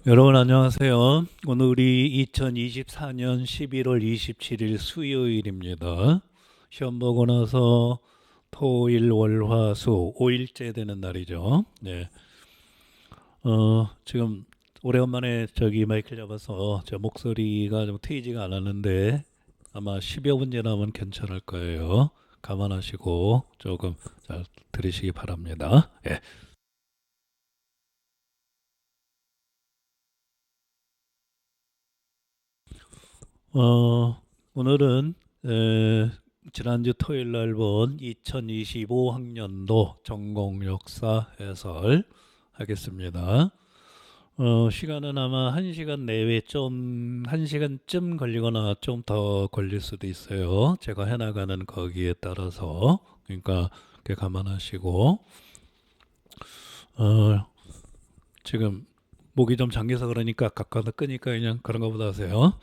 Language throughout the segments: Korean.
여러분 안녕하세요. 오늘이 2024년 11월 27일 수요일입니다. 시험 보고 나서 토일, 월, 화, 수 5일째 되는 날이죠. 네. 지금 오래간만에 마이크를 잡아서 제 목소리가 좀 트이지가 않았는데 아마 10여 분 지나면 괜찮을 거예요. 감안하시고 조금 잘 들으시기 바랍니다. 예. 오늘은 지난주 토요일 날 본 2025학년도 전공 역사 해설 하겠습니다. 시간은 아마 1시간 내외 좀 1시간쯤 걸리거나 좀 더 걸릴 수도 있어요. 제가 해나가는 거기에 따라서 그러니까 그렇게 감안하시고 어, 지금 목이 좀 잠겨서 그러니까 가까워서 끄니까 그냥 그런 거 보다 하세요.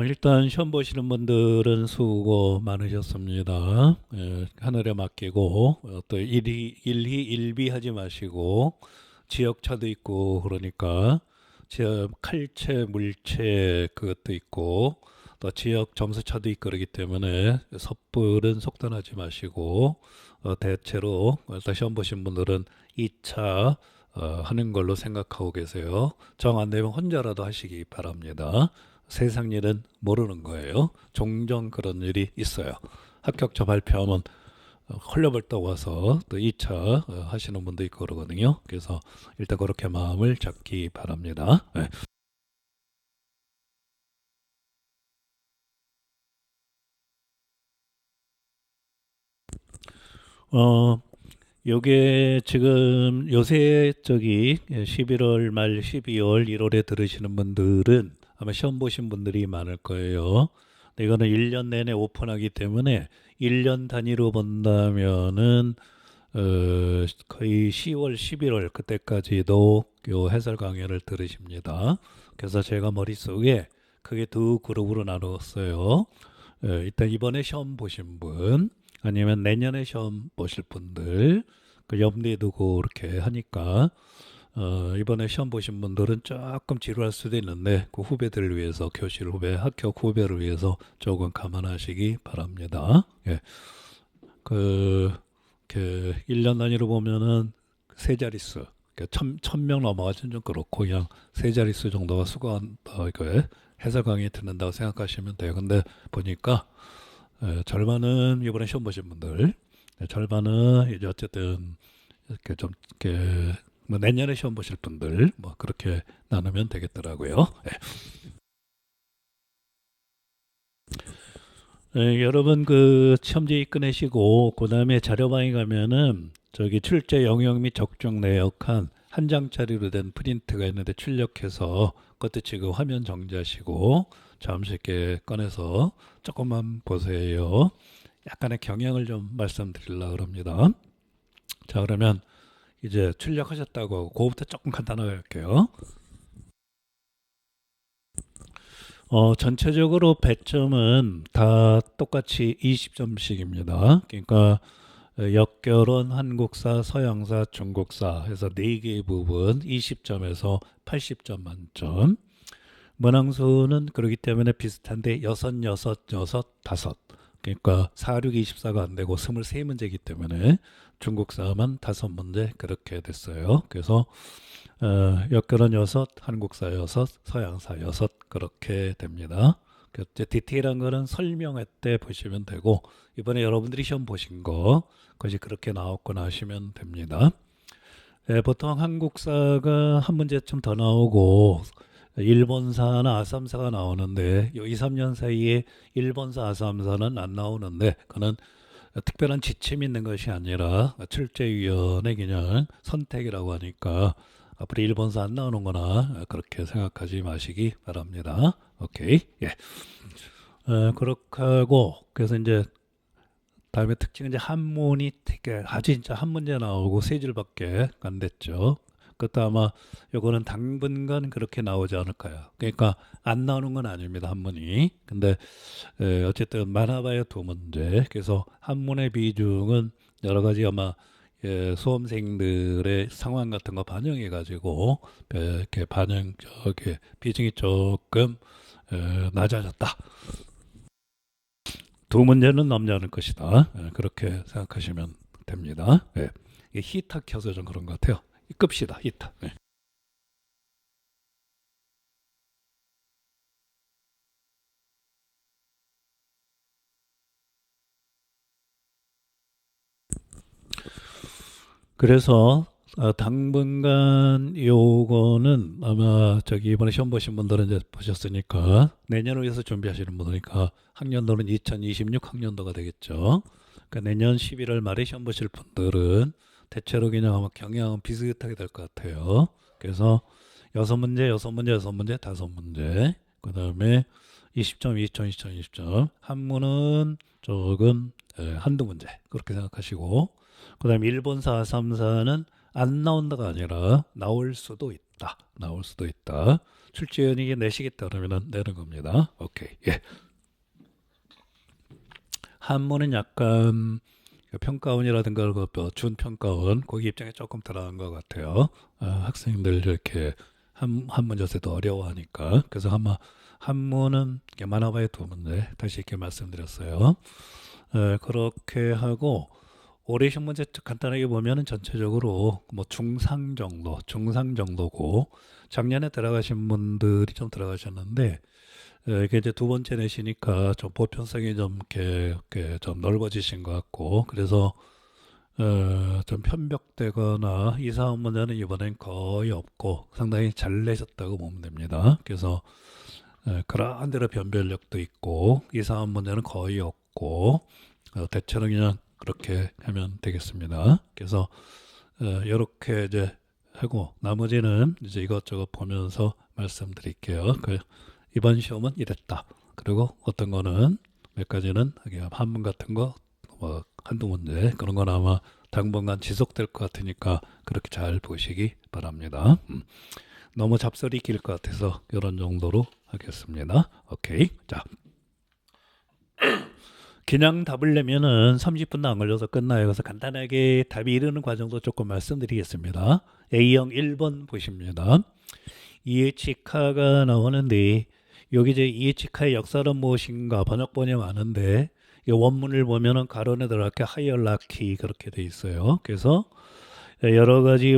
일단 시험 보시는 분들은 수고 많으셨습니다. 하늘에 맡기고 또 일희일비하지 마시고 지역차도 있고 그러니까 지역 칼체 물체 그것도 있고 또 지역 점수차도 있고 그러기 때문에 섣불은 속단하지 마시고 대체로 일단 시험 보신 분들은 2차 하는 걸로 생각하고 계세요. 정 안 되면 혼자라도 하시기 바랍니다. 세상 일은 모르는 거예요. 종종 그런 일이 있어요. 합격자 발표하면 헐레벌떡 와서 또 2차 하시는 분도 있고 그러거든요. 그래서 일단 그렇게 마음을 잡기 바랍니다. 네. 어, 요게 지금 요새 11월 말 12월 1월에 들으시는 분들은 아마 시험 보신 분들이 많을 거예요. 근데 이거는 1년 내내 오픈하기 때문에 1년 단위로 본다면은 거의 10월, 11월 그때까지도 요 해설 강연을 들으십니다. 그래서 제가 머릿속에 크게 두 그룹으로 나누었어요. 일단 이번에 시험 보신 분, 아니면 내년에 시험 보실 분들, 그 염두에 두고 이렇게 하니까, 이번에 시험 보신 분들은 조금 지루할 수도 있는데, 그 후배들을 위해서, 교실 후배, 합격 후배를 위해서 조금 감안하시기 바랍니다. 예. 그, 1년 단위로 보면은 세 자릿수, 천 명 넘어가지는 좀 그렇고, 그냥 세 자릿수 정도가 수고한다, 이거 해설 강의 듣는다고 생각하시면 돼요. 근데 보니까 절반은 이번에 시험 보신 분들, 절반은 이제 어쨌든 이렇게 좀 이렇게 뭐 내년에 시험 보실 분들 뭐 그렇게 나누면 되겠더라고요. 여러분 그 시험지 꺼내시고 그다음에 자료방에 가면은 출제 영역 및 적정 내역한 한 장짜리로 된 프린트가 있는데 출력해서 그것도 지금 화면 정지하시고 잠시 이렇게 꺼내서 조금만 보세요. 약간의 경향을 좀 말씀드리려고 합니다. 자, 그러면 이제 출력하셨다고 그거부터 조금 간단하게 할게요. 전체적으로 배점은 다 똑같이 20점씩입니다. 그러니까 역결혼, 한국사, 서양사, 중국사 해서 4개의 부분 20점에서 80점 만점. 문항수는 그렇기 때문에 비슷한데 여섯, 다섯. 그러니까 4, 6, 24가 안 되고 23문제이기 때문에 중국사만 5문제 그렇게 됐어요. 그래서 역결혼 여섯, 한국사 여섯, 서양사 여섯 그렇게 됩니다. 이제 디테일한 거는 설명회 때 보시면 되고 이번에 여러분들이 시험 보신 거 그것이 그렇게 나왔거나 하시면 됩니다. 보통 한국사가 한 문제쯤 더 나오고 일본사나 아삼사가 나오는데 요 2, 3년 사이에 일본사, 아삼사는 안 나오는데 그는 특별한 지침이 있는 것이 아니라 출제위원회 그냥 선택이라고 하니까 앞으로 일본사 안 나오는거나 그렇게 생각하지 마시기 바랍니다. 오케이. 예. 그렇게 하고 그래서 이제 다음에 특징은 이제 한문이 되게 아주 진짜 한 문제 나오고 세 줄밖에 안 됐죠. 그것도 아마 요거는 당분간 그렇게 나오지 않을까요? 그러니까 안 나오는 건 아닙니다. 한문이. 근데 어쨌든 많아봐야 두 문제. 그래서 한문의 비중은 여러 가지 아마 수험생들의 상황 같은 거 반영해 가지고 이렇게 반영 저기 비중이 조금 낮아졌다. 두 문제는 넘지 않을 것이다. 그렇게 생각하시면 됩니다. 예. 이게 히터 켜서 좀 그런 것 같아요. 끕시다, 히터. 예. 그래서 당분간 요거는 아마 저기 이번에 시험 보신 분들은 이제 보셨으니까 내년을 위해서 준비하시는 분이니까 학년도는 2026 학년도가 되겠죠. 그러니까 내년 11월 말에 시험 보실 분들은 대체로 그냥 아마 경향은 비슷하게 될 것 같아요. 그래서 6문제, 6문제, 6문제, 5문제. 그다음에 20점, 20점, 20점, 20점. 한문은 조금 한두 문제 그렇게 생각하시고 그다음에 일본 434는 안 나온다가 아니라 나올 수도 있다. 나올 수도 있다. 출제위원이 내시겠다 그러면 내는 겁니다. 오케이. 예. 한문은 약간 평가원이라든가 준평가원 거기 입장에 조금 들어간 것 같아요. 학생들 이렇게 한 문제도 어려워하니까 그래서 아마 한문은 많아봐야 두 문제 다시 이렇게 말씀드렸어요. 그렇게 하고 올해 시험 문제 간단하게 보면은 전체적으로 뭐 중상 정도고 작년에 들어가신 분들이 좀 들어가셨는데 이게 이제 두 번째 내시니까 좀 보편성이 좀 이렇게 좀 넓어지신 것 같고 그래서 좀 편벽되거나 이상한 문제는 이번엔 거의 없고 상당히 잘 내셨다고 보면 됩니다. 그래서 그러한 대로 변별력도 있고 이상한 문제는 거의 없고 대체로 그냥 그렇게 하면 되겠습니다. 그래서 이렇게 이제 하고 나머지는 이제 이것저것 보면서 말씀드릴게요. 이번 시험은 이랬다. 그리고 어떤 거는 몇 가지는 한문 같은 거 뭐 한두 문제 그런 건 아마 당분간 지속될 것 같으니까 그렇게 잘 보시기 바랍니다. 너무 잡설이 길 것 같아서 이런 정도로 하겠습니다. 오케이. 자, 그냥 답을 내면은 30분도 안 걸려서 끝나요. 그래서 간단하게 답이 이르는 과정도 조금 말씀드리겠습니다. A형 1번 보십니다. 이에치카가 나오는데 여기 이제 이에치카의 역사는 무엇인가 번역본이 많은데 이 원문을 보면은 가론에 들어가게 하이얼라키 그렇게 돼 있어요. 그래서 여러 가지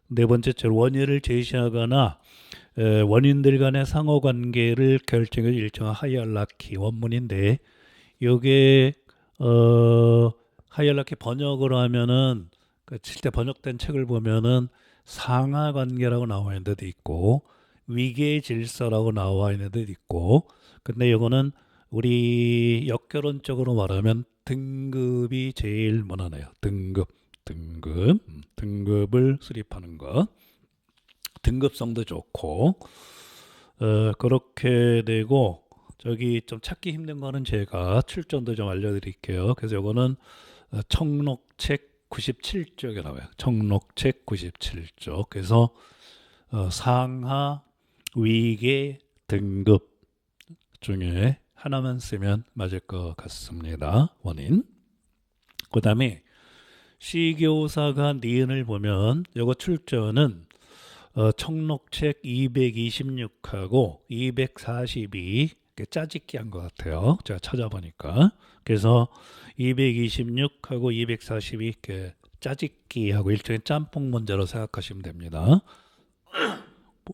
네 번째로 원인을 제시하거나 원인들 간의 상호 관계를 결정해 일정한 하이얼라키 원문인데 요게 하이얼라키 번역을 하면은 그 실제 번역된 책을 보면은 상하 관계라고 나와 있는 데도 있고 위계 질서라고 나와 있는 데도 있고 근데 요거는 우리 역결혼적으로 말하면 등급이 제일 무난해요. 등급을 수립하는 것 등급성도 좋고 그렇게 되고 저기 좀 찾기 힘든 거는 제가 출전도 좀 알려드릴게요. 그래서 요거는 청록책 97쪽에 나와요. 청록책 97쪽. 그래서 상하 위계 등급 중에 하나만 쓰면 맞을 것 같습니다. 원인. 그 다음에 시교사가 니은을 보면 요거 출전은 청록책 226하고 242 짜집기 한 것 같아요. 제가 찾아보니까. 그래서 226하고 242 이렇게 짜집기하고 일종의 짬뽕 문제로 생각하시면 됩니다.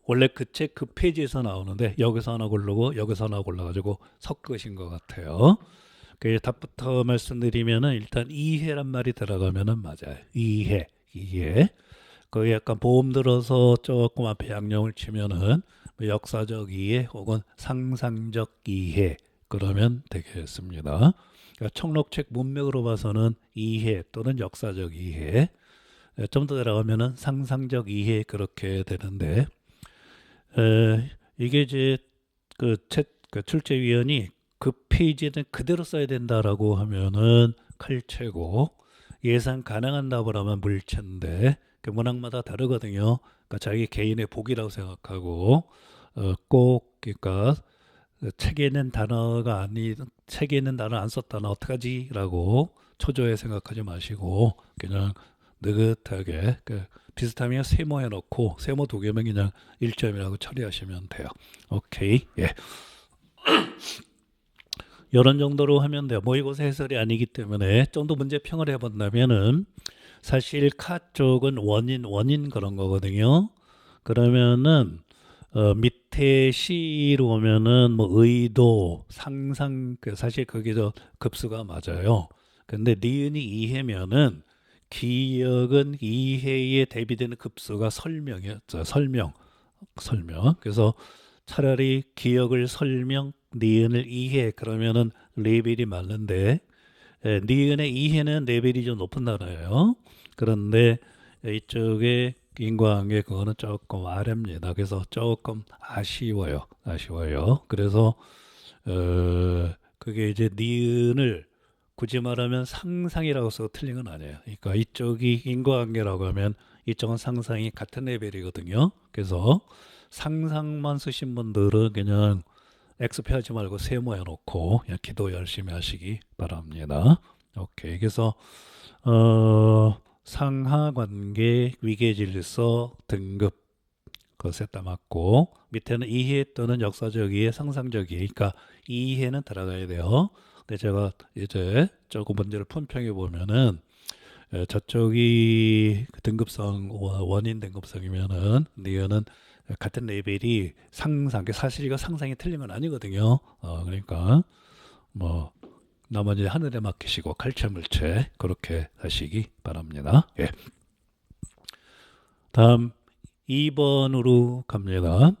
원래 그 책 그 페이지에서 나오는데 여기서 하나 고르고 여기서 하나 골라가지고 섞으신 것 같아요. 그 답부터 말씀드리면은 일단 이해란 말이 들어가면은 맞아요. 이해. 그 약간 보험 들어서 조금 앞에 양념을 치면은 뭐 역사적 이해 혹은 상상적 이해 그러면 되겠습니다. 그러니까 청록책 문맥으로 봐서는 이해 또는 역사적 이해 좀 더 들어가면은 상상적 이해 그렇게 되는데 이게 이제 그 출제위원이 그 페이지는 그대로 써야 된다라고 하면은 칼체고 예상 가능한 답을 하면 물체인데 그 문학마다 다르거든요. 그러니까 자기 개인의 복이라고 생각하고 꼭 그러니까 책에 있는 단어가 아니 책에 있는 단어 안 썼다나 어떡하지라고 초조해 생각하지 마시고 그냥 느긋하게 비슷하면 세모 해놓고 세모 2개면 그냥 1점이라고 처리하시면 돼요. 오케이. 예. 이런 정도로 하면 돼요. 모의고사 해설이 아니기 때문에 좀 더 문제평을 해본다면은 사실 카 쪽은 원인 그런 거거든요. 그러면은 밑에 C로 오면은 뭐 의도, 상상 사실 그게 저 급수가 맞아요. 근데 니은이 이해면은 기억은 이해에 대비되는 급수가 설명이었죠. 설명. 그래서 차라리 기억을 설명, 니은을 이해 그러면은 레벨이 맞는데 니은의 이해는 레벨이 좀 높은 단어예요. 그런데 이쪽에 인과관계 그거는 조금 아래입니다. 그래서 조금 아쉬워요. 그래서 그게 이제 니은을 굳이 말하면 상상이라고 써도 틀린 건 아니에요. 그러니까 이쪽이 인과관계라고 하면 이쪽은 상상이 같은 레벨이거든요. 그래서 상상만 쓰신 분들은 그냥 X표 하지 말고 세모 해놓고 그냥 기도 열심히 하시기 바랍니다. 오케이. 그래서 상하관계, 위계질서, 등급 그 셋 다 맞고 밑에는 이해 또는 역사적 이해, 상상적 이해. 그러니까 이해는 들어가야 돼요. 근데 제가 이제 조금 문제를 품평해 보면은 저쪽이 그 등급성 원인 등급성이면은 니은은 같은 레벨이 상상 사실 이거 상상이 틀린 건 아니거든요. 그러니까 뭐 나머지 하늘에 맡기시고 칼체물체 그렇게 하시기 바랍니다. 예. 다음 2번으로 갑니다.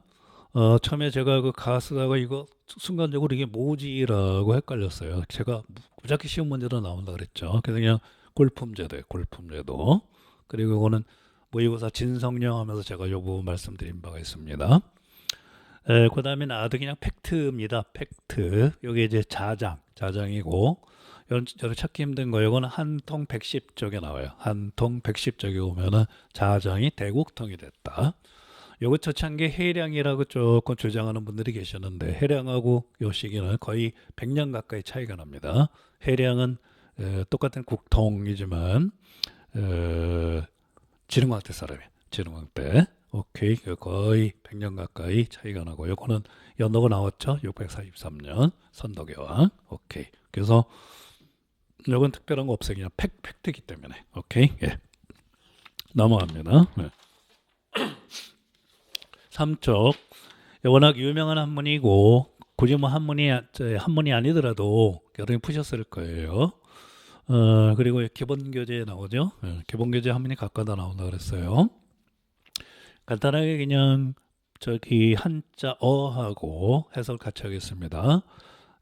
처음에 제가 그 가스다가 이거 순간적으로 이게 뭐지라고 헷갈렸어요. 제가 무지하게 쉬운 문제로 나온다 그랬죠. 그래서 그냥 골품제도. 그리고 이거는 모의고사 진성령 하면서 제가 요거 말씀드린 바가 있습니다. 그 다음에 나도 그냥 팩트입니다. 팩트. 여기 이제 자장이고, 여러분 찾기 힘든 거, 이거는 한통 110쪽에 나와요. 한통 110쪽에 오면은 자장이 대국통이 됐다. 요거 처치한 게 해량이라고 조금 주장하는 분들이 계셨는데, 해량하고 요 시기는 거의 100년 가까이 차이가 납니다. 해량은 똑같은 국통이지만, 진흥왕 때 사람이에요. 진흥왕 때. 오케이. 거의 100년 가까이 차이가 나고, 요거는 연도가 나왔죠. 643년 선덕여왕. 오케이. 그래서 요건 특별한 거 없어요. 그냥 팩트이기 때문에. 오케이. 예. 넘어갑니다. 네. 3쪽. 워낙 유명한 한문이고, 굳이 뭐 한문이 아니더라도 여러분이 푸셨을 거예요. 그리고 기본 교재에 나오죠. 기본 교재 한문이 각각 다 나온다 그랬어요. 간단하게 그냥 저기 한자 어하고 해설 같이 하겠습니다.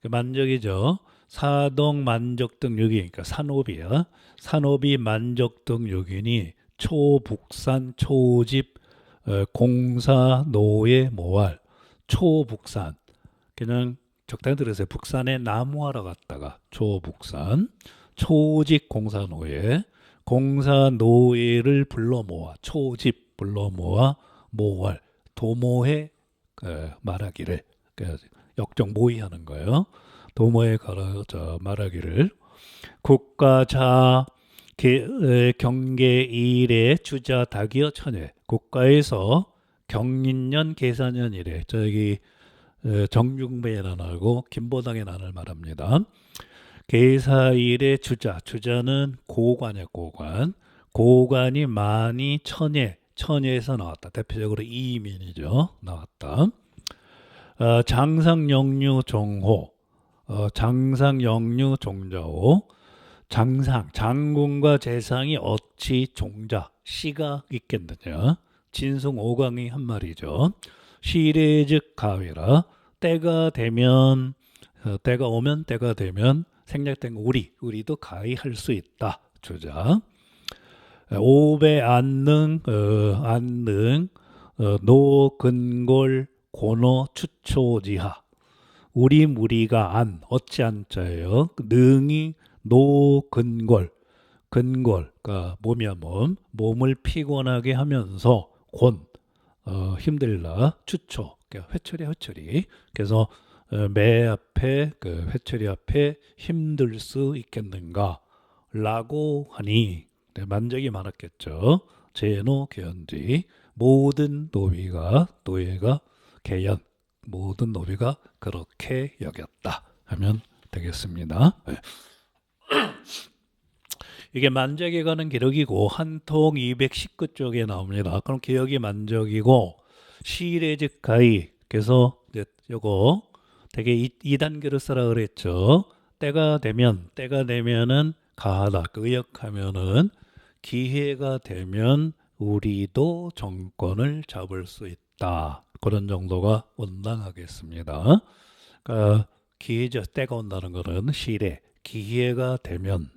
만적이죠. 사동 만적등 유기, 그러니까 산업이야. 산업이 만적등 유기니 초북산 초집 공사 노예 모활 초북산 그냥 적당히 들으세요. 북산에 나무하러 갔다가 초북산 초집 공사노예 공사노예를 불러 모아 초집 불러 모아 모활 도모해 말하기를 역적 모의하는 거예요. 도모에 걸어 말하기를 국가자 경계 일에 주자 닭이여 천에 국가에서 경인년 계사년 이래 저기 정중배의 난하고 김보당의 난을 말합니다. 계사일의 주자는 고관이야. 고관이 많이 천예에서 나왔다. 대표적으로 이민이죠. 나왔다. 장상영류 종호 장상영류 종자호 장군과 재상이 어찌 종자 씨가 있겠느냐. 진승 오광이 한 말이죠. 시래즉 가위라 때가 되면 생략된 우리도 가위할 수 있다. 주자. 오배 안능 노근골 고노 추초지하 우리 무리가 어찌 안자예요. 능이 노근골 그러니까 몸을 피곤하게 하면서 힘들다. 추초 그러니까 회초리 그래서 매 앞에 회초리 앞에 힘들 수 있겠는가 라고 하니 네, 만적이 많았겠죠. 제노 개연지 모든 노예가 개연 모든 노비가 그렇게 여겼다 하면 되겠습니다. 네. 이게 만적에 관한 기록이고 한통 219쪽에 나옵니다. 그럼 기억이 만적이고 시일의 즉 가히 그래서 이제 요거 되게 2단계로 쓰라 그랬죠. 때가 되면은 가하다 의역하면은 기회가 되면 우리도 정권을 잡을 수 있다. 그런 정도가 온당하겠습니다. 그러니까 기회죠. 때가 온다는 것은 시일에 기회가 되면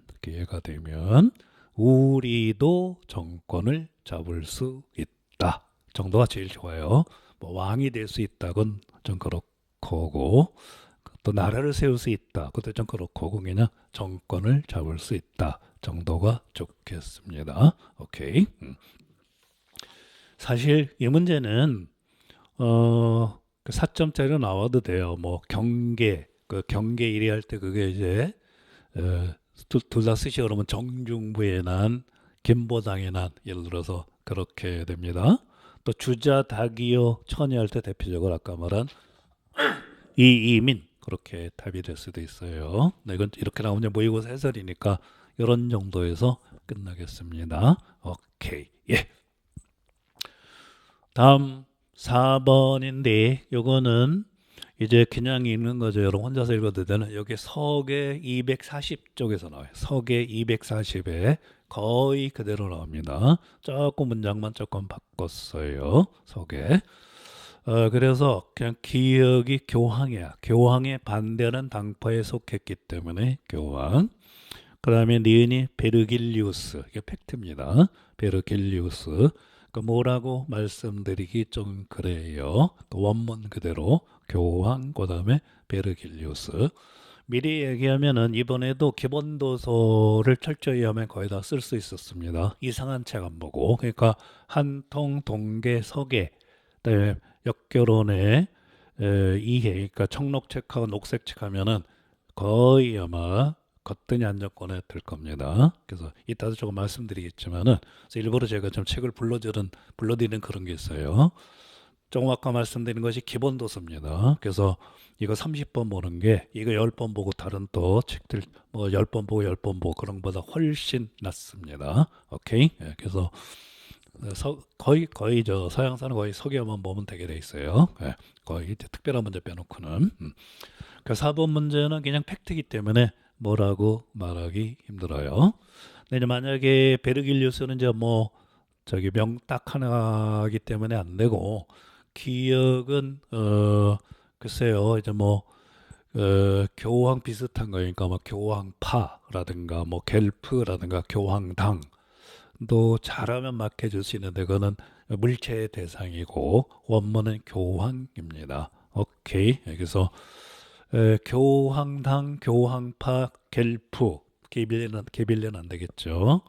우리도 정권을 잡을 수 있다. 정도가 제일 좋아요. 뭐 왕이 될 수 있다건 좀 그렇고 또 나라를 세울 수 있다. 그것도 좀 그렇고 그냥 정권을 잡을 수 있다. 정도가 좋겠습니다. 오케이. 사실 이 문제는 그 4점짜리로 나와도 돼요. 뭐 경계 그 경계 1위 할 때 그게 이제 둘 다 쓰시 그러면 정중부의 난, 김보당의 난 예를 들어서 그렇게 됩니다. 또 주자 닭이요 천이 할 때 대표적으로 아까 말한 이민 그렇게 답이 될 수도 있어요. 네, 이건 이렇게 나오면 모의고사 해설이니까 이런 정도에서 끝나겠습니다. 오케이. 예. 다음 4번인데 요거는 이제 그냥 읽는 거죠. 여러분 혼자서 읽어도 되는 여기 서계 240쪽에서 나와요. 서계 240에 거의 그대로 나옵니다. 조금 문장만 조금 바꿨어요. 서계. 그래서 그냥 기억이 교황이야. 교황에 반대하는 당파에 속했기 때문에 교황. 그 다음에 니은이 베르길리우스. 이게 팩트입니다. 베르길리우스. 그 뭐라고 말씀드리기 좀 그래요. 그 원문 그대로 교황, 그 다음에 베르길리우스. 미리 얘기하면은 이번에도 기본 도서를 철저히 하면 거의 다 쓸 수 있었습니다. 이상한 책 안 보고. 그러니까 한통, 동계, 서계, 그다음에 역결혼의 이해, 그러니까 청록책하고 녹색책 하면은 거의 아마 거뜬히 안정권에 들 겁니다. 그래서 이따도 조금 말씀드리겠지만은 그래서 일부러 제가 좀 책을 불러드리는 그런 게 있어요. 조금 아까 말씀드린 것이 기본 도서입니다. 그래서 이거 30번 보는 게 이거 10번 보고 다른 또 책들 뭐 10번 보고 10번 보고 그런 것보다 훨씬 낫습니다. 오케이? 예, 그래서 거의 저 서양사는 거의 서기만 보면 되게 돼 있어요. 예, 거의 이제 특별한 문제 빼놓고는. 그 4번 문제는 그냥 팩트이기 때문에 뭐라고 말하기 힘들어요. 근데 이제 만약에 베르길리우스는 이제 뭐 저기 명딱 하나이기 때문에 안 되고 기억은 글쎄요 이제 뭐 교황 비슷한 거니까 뭐 교황파라든가 뭐 겔프라든가 교황당 또 잘하면 막 해줄 수 있는데 그거는 물체의 대상이고 원문은 교황입니다. 오케이. 그래서 교황당, 교황파, 겔프 개빌리는 안 되겠죠.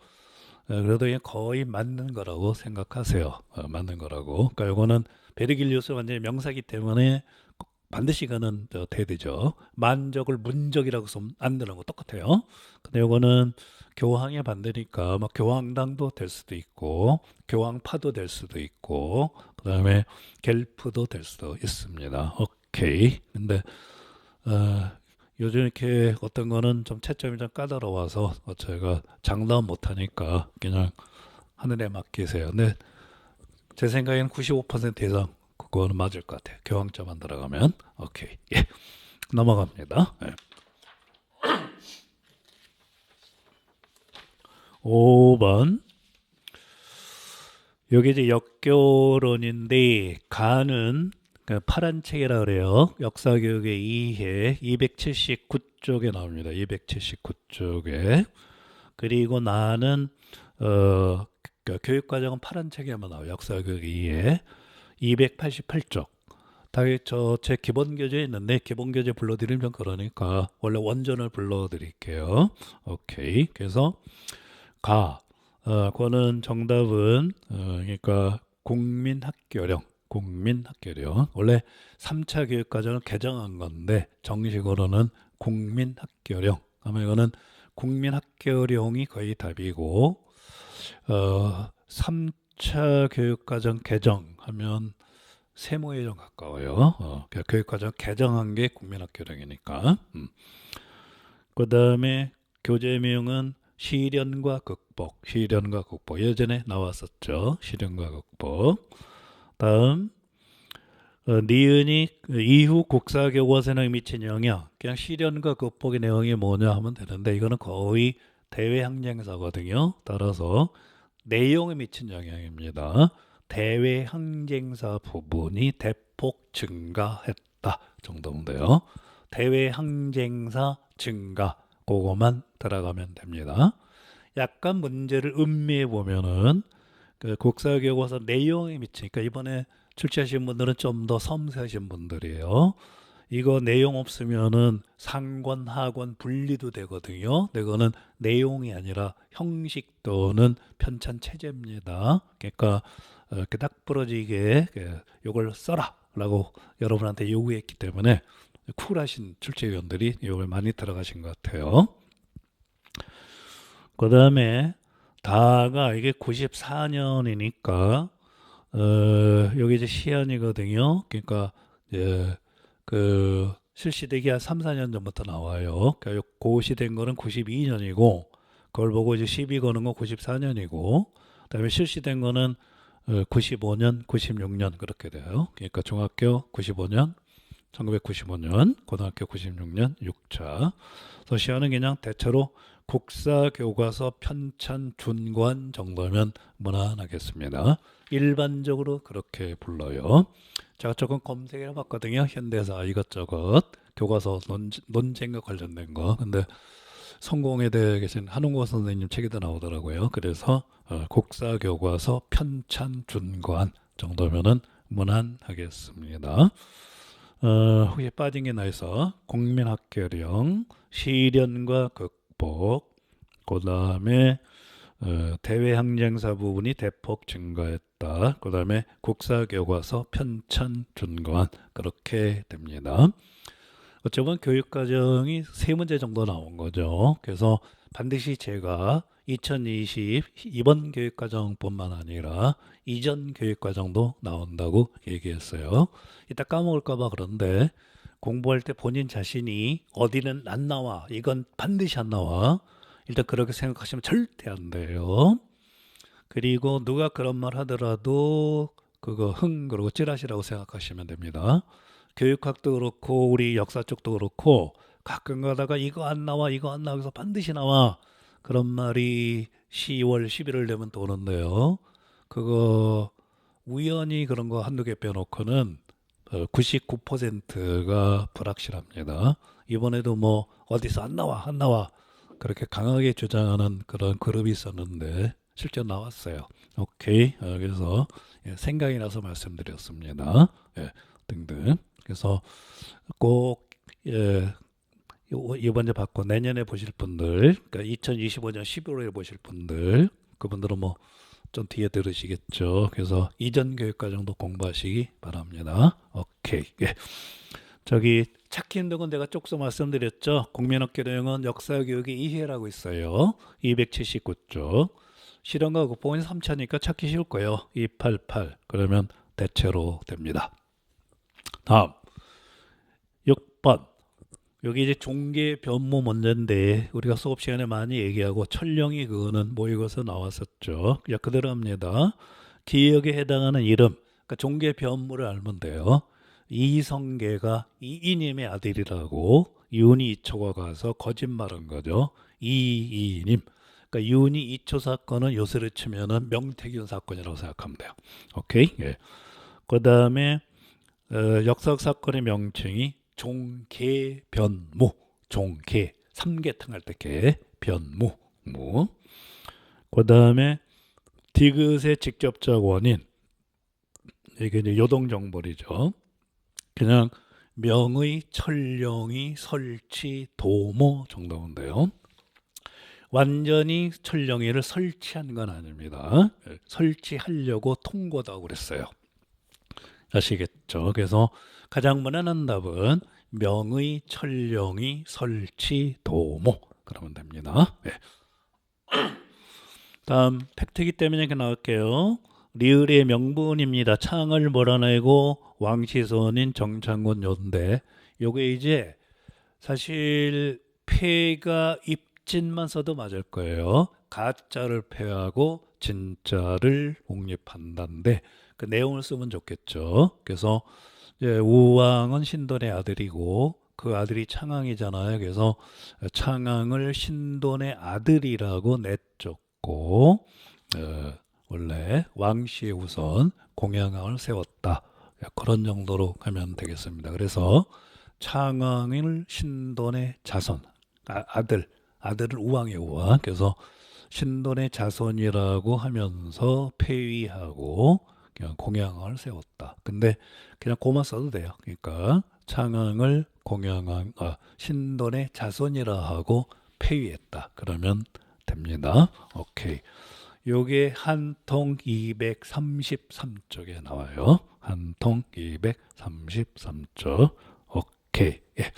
그래도 이게 거의 맞는 거라고 생각하세요. 맞는 거라고. 그러니까 이거는 베르길리우스 완전히 명사기 때문에 반드시 이거는 대되죠. 만적을 문적이라고 쓰면 안 되는 거 똑같아요. 근데 이거는 교황의 반대니까 뭐 교황당도 될 수도 있고 교황파도 될 수도 있고 그다음에 겔프도 될 수도 있습니다. 오케이. 근데 요즘 이렇게 어떤 거는 좀 채점이 좀 까다로워서 제가 장담 못 하니까 그냥 하늘에 맡기세요. 근데 제 생각에는 95% 이상 그거는 맞을 것 같아요. 교황자만 들어가면. 오케이. 예. 넘어갑니다. 예. 5번. 여기 이제 역교론인데 가는 그 파란 책이라 그래요. 역사교육의 이해 279쪽에 나옵니다. 279쪽에. 그리고 나는 그 교육과정은 파란 책에만 나와요. 역사교육 이해 288쪽. 제 기본 교재에 있는데 기본 교재 불러드리면 좀 그러니까 원래 원전을 불러드릴게요. 오케이. 그래서 그거는 정답은 그러니까 국민학교령 원래 3차 교육과정을 개정한 건데 정식으로는 국민학교령 아마 이거는 국민학교령이 거의 답이고 3차 교육과정 개정하면 세무에 좀 가까워요. 그러니까 교육과정 개정한 게 국민학교령이니까. 그 다음에 교재명은 시련과 극복, 시련과 극복. 예전에 나왔었죠. 시련과 극복. 다음 니은이 이후 국사교과서에 미친 영향. 그냥 시련과 극복의 내용이 뭐냐 하면 되는데 이거는 거의 대외 항쟁사거든요. 따라서 내용에 미친 영향입니다. 대외 항쟁사 부분이 대폭 증가했다 정도면 돼요. 대외 항쟁사 증가 그거만 들어가면 됩니다. 약간 문제를 음미해 보면은 그 국사교과서 내용에 미치니까 이번에 출제하신 분들은 좀 더 섬세하신 분들이에요. 이거 내용 없으면은 상권, 하권 분리도 되거든요. 이거는 내용이 아니라 형식 또는 편찬 체제입니다. 그러니까 이렇게 딱 부러지게 이걸 써라라고 여러분한테 요구했기 때문에 쿨하신 출제위원들이 이걸 많이 들어가신 것 같아요. 그 다음에 다가 이게 94년이니까 여기 이제 시안이거든요. 그러니까 이제 그 실시되기 한 3, 4년 전부터 나와요. 그러니까 고시된 거는 92년이고 그걸 보고 이제 시비 거는 거 94년이고 그다음에 실시된 거는 95년, 96년 그렇게 돼요. 그러니까 중학교 95년, 1995년, 고등학교 96년 6차. 그래서 시안은 그냥 대체로 국사교과서 편찬 준관 정도면 무난하겠습니다. 일반적으로 그렇게 불러요. 제가 조금 검색을 해봤거든요. 현대사 이것저것 교과서 논쟁과 관련된 거. 근데 성공에 대해 계신 한웅고 선생님 책에도 나오더라고요. 그래서 국사교과서 편찬 준관 정도면은 무난하겠습니다. 혹시 빠진 게 나서 국민학교령, 시련과 극복, 그 다음에 대외 항쟁사 부분이 대폭 증가했다. 그 다음에 국사교과서 편찬 준관 그렇게 됩니다. 어쩌면 교육과정이 세 문제 정도 나온 거죠. 그래서 반드시 제가 2020 이번 교육과정뿐만 아니라 이전 교육과정도 나온다고 얘기했어요. 이따 까먹을까봐 그런데 공부할 때 본인 자신이 어디는 안 나와, 이건 반드시 안 나와. 일단 그렇게 생각하시면 절대 안 돼요. 그리고 누가 그런 말 하더라도 그거 그러고 찌라시라고 생각하시면 됩니다. 교육학도 그렇고 우리 역사 쪽도 그렇고 가끔 가다가 이거 안 나와 이거 안 나와 그래서 반드시 나와 그런 말이 10월 11월 되면 또 오는데요. 그거 우연히 그런 거 한두 개 빼놓고는 99%가 불확실합니다. 이번에도 뭐 어디서 안 나와 안 나와 그렇게 강하게 주장하는 그런 그룹이 있었는데 실제 나왔어요. 오케이. 그래서 생각이 나서 말씀드렸습니다. 등등. 그래서 꼭 이번에 받고 내년에 보실 분들, 그러니까 2025년 11월에 보실 분들, 그분들은 뭐 좀 뒤에 들으시겠죠. 그래서 이전 교육과정도 공부하시기 바랍니다. 오케이. 저기 찾기 힘든 건 내가 쪽서 말씀드렸죠. 국민학교령은 역사교육의 이해라고 있어요. 279쪽. 실험과 극복은 3차니까 찾기 쉬울 거예요. 288. 그러면 대체로 됩니다. 다음 6번. 여기 이제 종계 변모 문제인데 우리가 수업 시간에 많이 얘기하고 철령이 그거는 모의고사 나왔었죠. 그냥 그대로 합니다. 기억에 해당하는 이름, 그러니까 종계 변모를 알면 돼요. 이성계가 이이님의 아들이라고 윤희 이초가 가서 거짓말한 거죠. 이이님. 그러니까 윤희 이초 사건은 요새로 치면은 명태균 사건이라고 생각하면 돼요. 오케이. 그 다음에 역사적 사건의 명칭이 종계변무, 종계, 삼계탕 할 때 개, 변무, 무. 그 다음에 디귿의 직접적 원인, 이게 이제 요동정벌이죠. 그냥 명의, 철령이, 설치, 도모 정도인데요. 완전히 철령이를 설치한 건 아닙니다. 설치하려고 통보다고 그랬어요. 아시겠죠? 그래서 가장 무난한 답은 명의, 철령이, 설치, 도모 그러면 됩니다. 예. 다음 팩트이기 때문에 이렇게 나올게요. 리을의 명분입니다. 창을 몰아내고 왕시손인 정창군 요인데 요게 이제 사실 폐가 입진만 써도 맞을 거예요. 가짜를 폐하고 진짜를 옹립한다인데 그 내용을 쓰면 좋겠죠. 그래서 이제 우왕은 신돈의 아들이고 그 아들이 창왕이잖아요. 그래서 창왕을 신돈의 아들이라고 내쫓고 원래 왕씨의 우선 공양왕을 세웠다. 그런 정도로 하면 되겠습니다. 그래서 창왕을 신돈의 자손, 아들을 우왕의 우왕. 그래서 신돈의 자손이라고 하면서 폐위하고 그냥 공양왕을 세웠다. 근데 그냥 고만 써도 돼요. 그러니까 창왕을 신돈의 자손이라 하고 폐위했다. 그러면 됩니다. 오케이. 요게 한통 233쪽에 나와요. 한통 233쪽. 오케이. 예.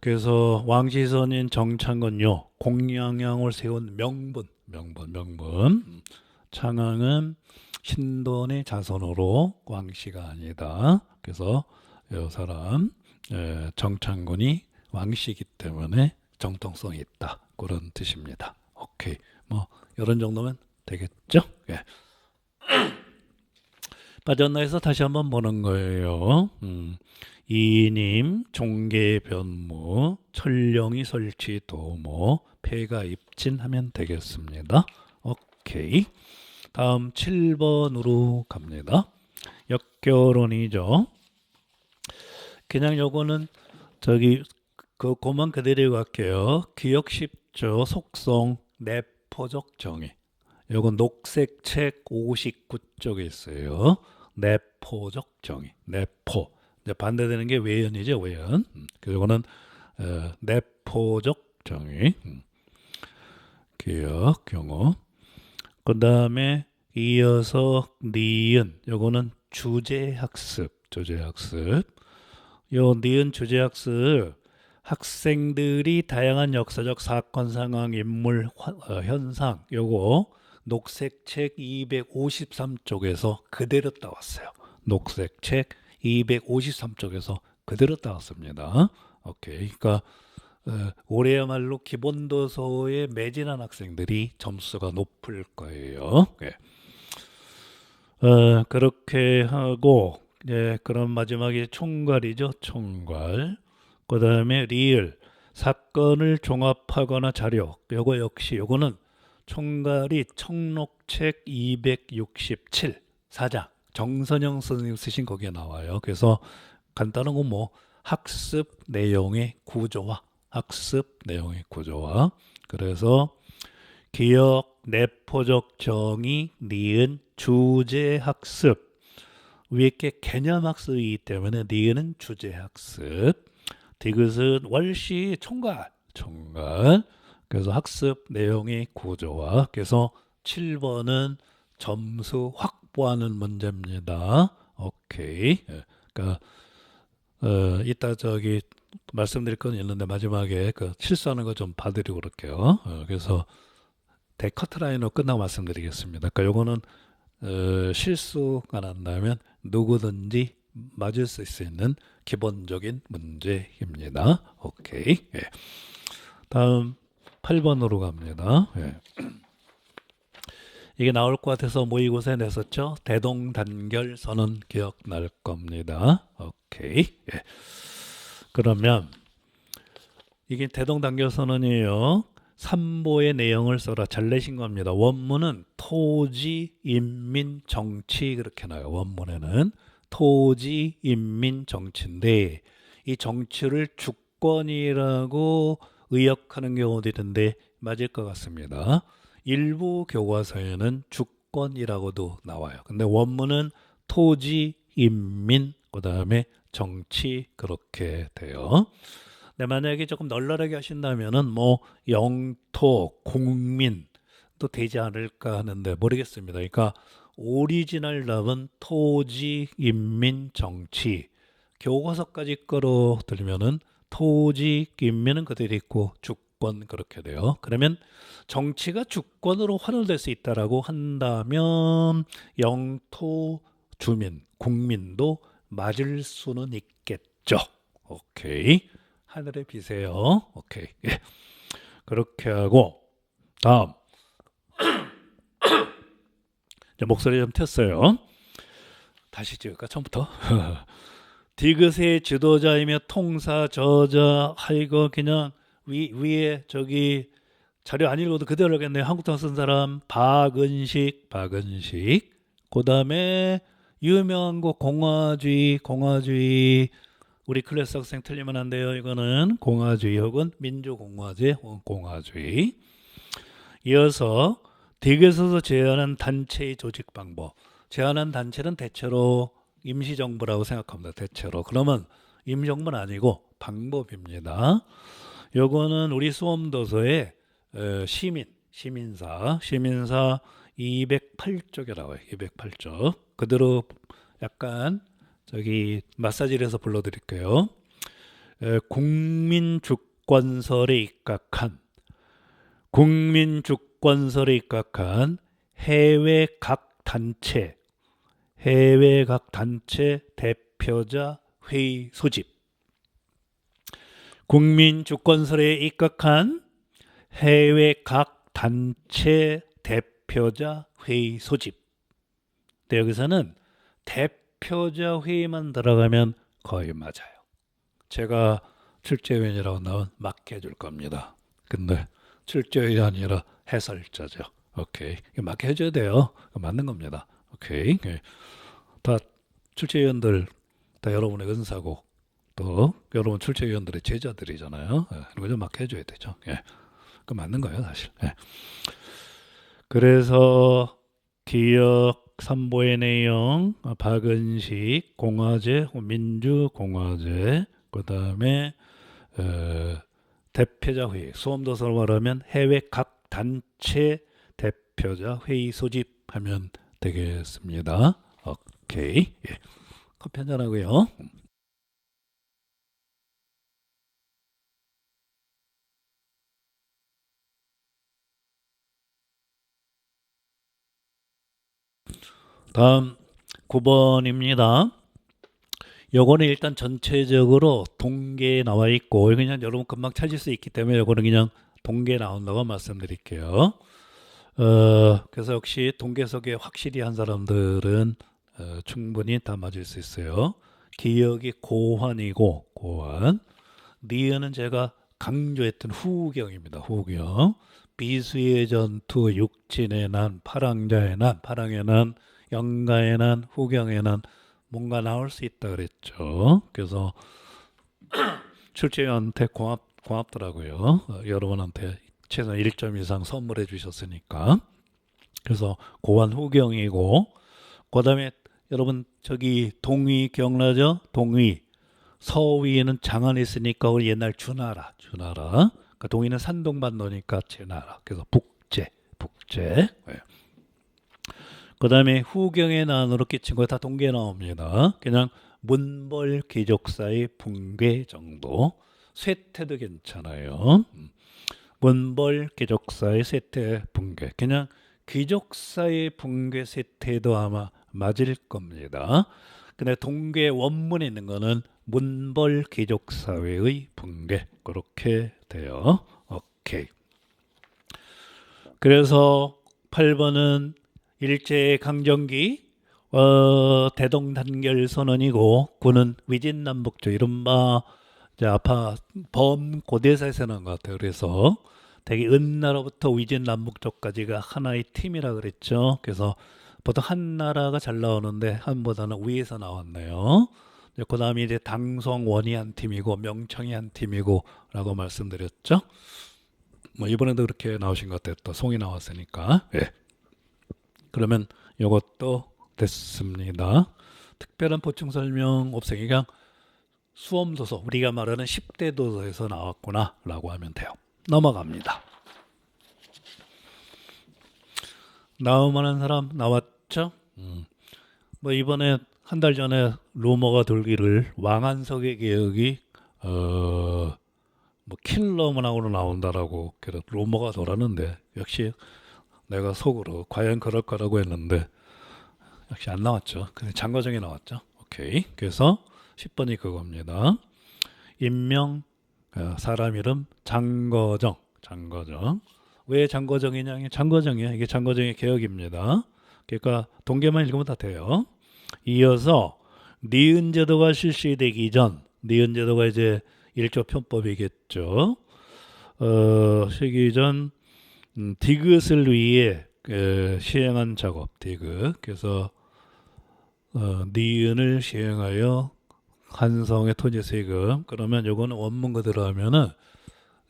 그래서 왕시손인 정창건요 공양왕을 세운 명분. 창왕은 신돈의 자손으로 왕씨가 아니다. 그래서 이 사람 정창군이 왕씨이기 때문에 정통성이 있다. 그런 뜻입니다. 오케이. 뭐 이런 정도면 되겠죠? 예. 빠졌나 해서 다시 한번 보는 거예요. 이님, 종계 변무, 철령이 설치 도모, 폐가 입진하면 되겠습니다. 오케이. 다음 7번으로 갑니다. 역결혼이죠. 그냥 요거는 그만 그대로 갈게요. 기억 쉽죠. 속성, 내포적 정의. 요건 녹색 책 59쪽에 있어요. 내포적 정의. 내포. 이제 반대되는 게 외연이죠. 외연. 그리고는 내포적 정의. 기억, 경어. 그 다음에 이어서 니은. 요거는 주제학습. 요 니은 주제학습. 학생들이 다양한 역사적 사건, 상황, 인물, 현상 요거 녹색 책 253쪽에서 그대로 따왔어요. 녹색 책 253쪽에서 그대로 따왔습니다. 오케이. 그러니까 올해야말로 기본도서에 매진한 학생들이 점수가 높을 거예요. 네. 그렇게 하고 그럼 마지막에 총괄이죠. 총괄. 그 다음에 리을 사건을 종합하거나 자료. 요거 역시 요거는 총괄이 청록책 267 사장 정선영 선생님 쓰신 거기에 나와요. 그래서 간단한 건 뭐 학습 내용의 구조화. 그래서 기억 내포적 정의 니은 주제학습 위에 게 개념학습이기 때문에 니은은 주제학습 디귿은 월시 총괄. 그래서 학습 내용의 구조화. 그래서 7번은 점수 확보하는 문제입니다. 오케이. 그러니까 이따 말씀드릴 건 있는데 마지막에 실수하는 거 좀 봐드리고 그럴게요. 그래서 데커트라인으로 끝나고 말씀드리겠습니다. 그러니까 요거는 실수가 난다면 누구든지 맞을 수 있는 기본적인 문제입니다. 오케이. 예. 다음 8번으로 갑니다. 예. 이게 나올 것 같아서 모의고사에 냈었죠. 대동단결 선언 기억날 겁니다. 오케이. 예. 그러면 이게 대동단결 선언이에요. 삼보의 내용을 써라. 잘 내신 겁니다. 원문은 토지, 인민, 정치 그렇게 나와요. 원문에는 토지, 인민, 정치인데 이 정치를 주권이라고 의역하는 경우도 있는데 맞을 것 같습니다. 일부 교과서에는 주권이라고도 나와요. 근데 원문은 토지, 인민, 그 다음에 정치 그렇게 돼요. 근데 만약에 조금 널널하게 하신다면은 뭐 영토, 국민 또 되지 않을까 하는데 모르겠습니다. 그러니까 오리지널 답은 토지, 인민, 정치. 교과서까지 끌어들면은 토지, 인민은 그대로 있고 주권 그렇게 돼요. 그러면 정치가 주권으로 환원될 수 있다라고 한다면 영토 주민, 국민도 맞을 수는 있겠죠. 오케이. 하늘의 빛이에요. 오케이. 예. 그렇게 하고 다음 이제 목소리 좀 텄어요. 다시 찍을까 처음부터. 디귿의 지도자이며 통사 저자 이거 그냥 위에 저기 자료 안 읽어도 그대로 하겠네요. 한국사 쓴 사람 박은식 그 다음에 유명한 거 공화주의 우리 클래스 학생 틀리면 안 돼요. 이거는 공화주의 혹은 민주공화제 공화주의. 이어서 디귿에서 제안한 단체의 조직 방법. 제안한 단체는 대체로 임시정부라고 생각합니다. 대체로. 그러면 임시정부는 아니고 방법입니다. 요거는 우리 수험도서에 시민사 208쪽에 나와요. 208쪽. 그대로 약간 저기 마사지를 해서 불러드릴게요. 국민주권설에 입각한 해외 각 단체 대표자 회의 소집. 국민주권설에 입각한 해외 각 단체 대표자 회의 소집. 근데 여기서는 대표자 회의만 들어가면 거의 맞아요. 제가 출제위원이라고 나오면 맞게 해줄 겁니다. 근데 출제위원이 아니라 해설자죠. 오케이. 맞게 해줘야 돼요. 맞는 겁니다. 오케이. 다 출제위원들 다 여러분의 은사고 또 여러분 출제위원들의 제자들이잖아요. 이거 좀 맞게 해줘야 되죠. 예. 그 맞는 거예요, 사실. 예. 그래서 기억 3보의 내용 박은식 공화제 민주공화제 그 다음에 대표자 회의 수험도서로 말하면 해외 각 단체 대표자 회의 소집하면 되겠습니다. 오케이. 예. 커피 한잔 하고요. 다음 9번입니다. 요거는 일단 전체적으로 동계에 나와 있고 그냥 여러분 금방 찾을 수 있기 때문에 요거는 그냥 동계에 나온다고 말씀드릴게요. 그래서 역시 동계석에 확실히 한 사람들은 충분히 다 맞을 수 있어요. 기억이 고환. 니은은 제가 강조했던 후경입니다. 후경. 비수의 전투, 육진의 난, 파랑의 난, 영가의 난, 후경의 난 뭔가 나올 수 있다 그랬죠. 그래서 출제위원한테 고맙더라고요. 여러분한테 최소 1점 이상 선물해 주셨으니까. 그래서 고환 후경이고 그 다음에 여러분 저기 동위 기억나죠? 동위 서위에는 장안이 있으니까 우리 옛날 주나라 그러니까 동위는 산동반도니까 제나라 그래서 북제 네. 그 다음에 후경의 난으로 끼친 거 다 동계 나옵니다. 그냥 문벌 귀족사의 붕괴 정도. 쇠퇴도 괜찮아요. 문벌 귀족사의 쇠퇴 붕괴. 그냥 귀족사의 붕괴 쇠퇴도 아마 맞을 겁니다. 근데 동계 원문에 있는 거는 문벌 귀족사회의 붕괴 그렇게 돼요. 오케이. 그래서 8번은 일제강점기 대동단결 선언이고 9는 위진남북조 이른바 아파 범고대사에서 나온 것 같아요. 그래서 되게 은나라부터 위진남북조까지가 하나의 팀이라 그랬죠. 그래서 보통 한 나라가 잘 나오는데 한보다는 위에서 나왔네요. 그 다음에 이제 당송원이 한 팀이고 명청이 한 팀이고 라고 말씀드렸죠. 뭐 이번에도 그렇게 나오신 것 같아요. 또 송이 나왔으니까. 예. 그러면 이것도 됐습니다. 특별한 보충 설명 없애기 그냥 수험도서 우리가 말하는 10대 도서에서 나왔구나 라고 하면 돼요. 넘어갑니다. 나오만한 사람 나왔죠? 뭐 이번에 한 달 전에 루머가 돌기를 왕한석의 개혁이 뭐 킬러문학으로 나온다라고 그런 루머가 돌았는데 역시 내가 속으로 과연 그럴 거라고 했는데 역시 안 나왔죠. 그냥 장거정이 나왔죠. 오케이. 그래서 10번이 그겁니다. 인명 사람 이름 장거정. 장거정. 왜 장거정이냐? 장거정이야. 이게 장거정의 개혁입니다. 그러니까 동계만 읽으면 다 돼요. 이어서 니은 제도가 실시되기 전, 니은 제도가 이제 일조 편법이겠죠. 시기 전 디귿을 위해 시행한 작업, 디귿. 그래서 니은을 시행하여 한성의 토지 세금. 그러면 요거는 원문 그대로 하면은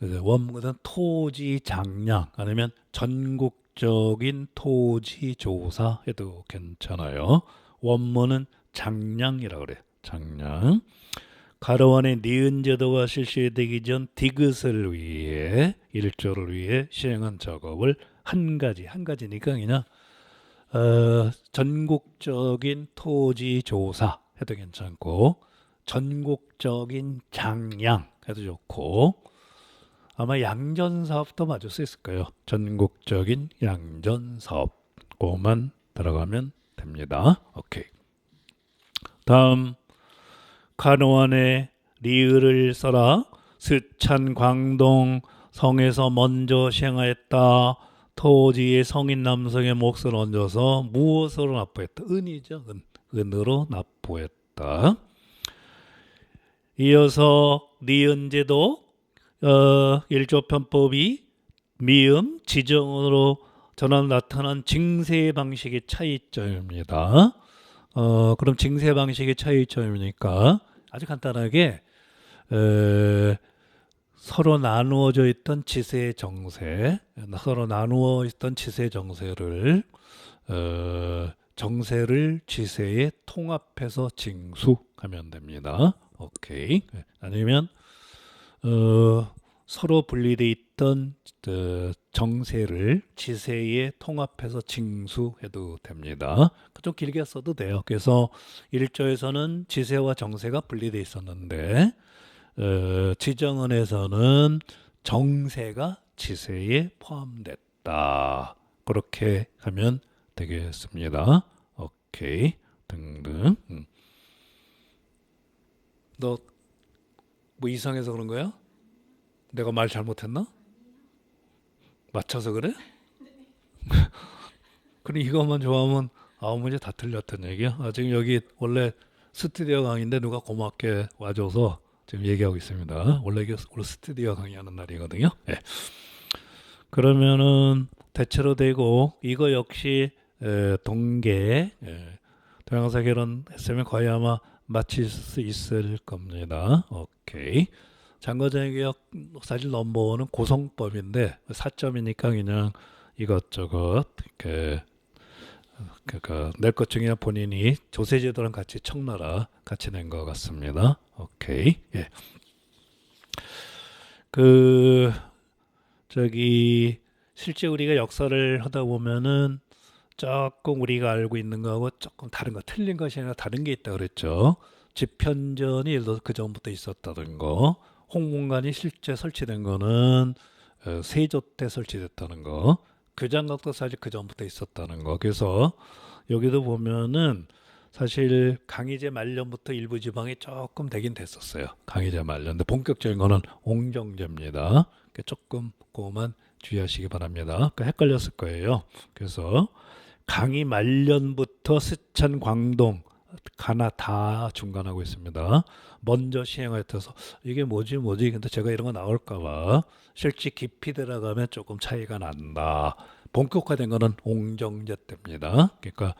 원문 그대로 토지 장량 아니면 전국적인 토지 조사 해도 괜찮아요. 원문은 장량이라고 그래요. 장량. 가로원의 니은 제도가 실시되기 전 디귿을 위해 일조를 위해 시행한 작업을 한 가지니까 그냥 전국적인 토지 조사 해도 괜찮고 전국적인 장량 해도 좋고 아마 양전사업도 맞을 수 있을 거예요. 전국적인 양전사업 그것만 들어가면 됩니다. 오케이. 다음 간호안에 리을을 써라. 스찬 광동 성에서 먼저 시행하였다. 토지의 성인 남성의 몫을 얹어서 무엇으로 납부했다. 은이죠. 은으로 납부했다. 이어서 니은제도 일조편법이 미음 지정으로 전환 나타난 징세 방식의 차이점입니다. 그럼 징세 방식의 차이점이니까 아주 간단하게 서로 나누어져 있던 지세 정세, 서로 나누어 있던 지세 정세를 정세를 지세에 통합해서 징수하면 됩니다. 오케이. 아니면 서로 분리돼 있던 정세를 지세에 통합해서 징수해도 됩니다. 좀 길게 써도 돼요. 그래서 1조에서는 지세와 정세가 분리돼 있었는데 지정은에서는 정세가 지세에 포함됐다. 그렇게 하면 되겠습니다. 오케이. 등등. 너 뭐 이상해서 그런 거야? 내가 말 잘못했나? 맞춰서 그래? 그럼 이것만 좋아하면 아홉 문제 다 틀렸던 얘기야? 지금 여기 원래 스튜디오 강의인데 누가 고맙게 와줘서 지금 얘기하고 있습니다. 원래 이게 스튜디오 강의하는 날이거든요. 네. 그러면은 대체로 되고 이거 역시 동계 동양사 결혼 했으면 거의 아마 마칠 수 있을 겁니다. 오케이. 장거장의 개혁 사실 넘버원은 고성법인데 4점이니까 그냥 이것저것 낼 것 중에 본인이 조세제도랑 같이 청나라 같이 낸 것 같습니다. 오케이. 예. 실제 우리가 역사를 하다 보면은 조금 우리가 알고 있는 거하고 조금 다른 거, 틀린 것이 아니라 다른 게 있다 그랬죠. 집현전이 예를 들어서 그 전부터 있었다는 거, 홍문관이 실제 설치된 거는 세조 때 설치됐다는 거, 교장각도 사실 그 전부터 있었다는 거. 그래서 여기도 보면은 사실 강희제 말년부터 일부 지방이 조금 되긴 됐었어요. 강희제 말년. 근데 본격적인 거는 옹정제입니다. 조금 그거만 주의하시기 바랍니다. 헷갈렸을 거예요. 그래서 강희 말년부터 스찬, 광동, 가나 다 중간하고 있습니다. 먼저 시행하여서 이게 뭐지? 근데 제가 이런 거 나올까봐 실제 깊이 들어가면 조금 차이가 난다. 본격화된 거는 옹정제 때입니다. 그러니까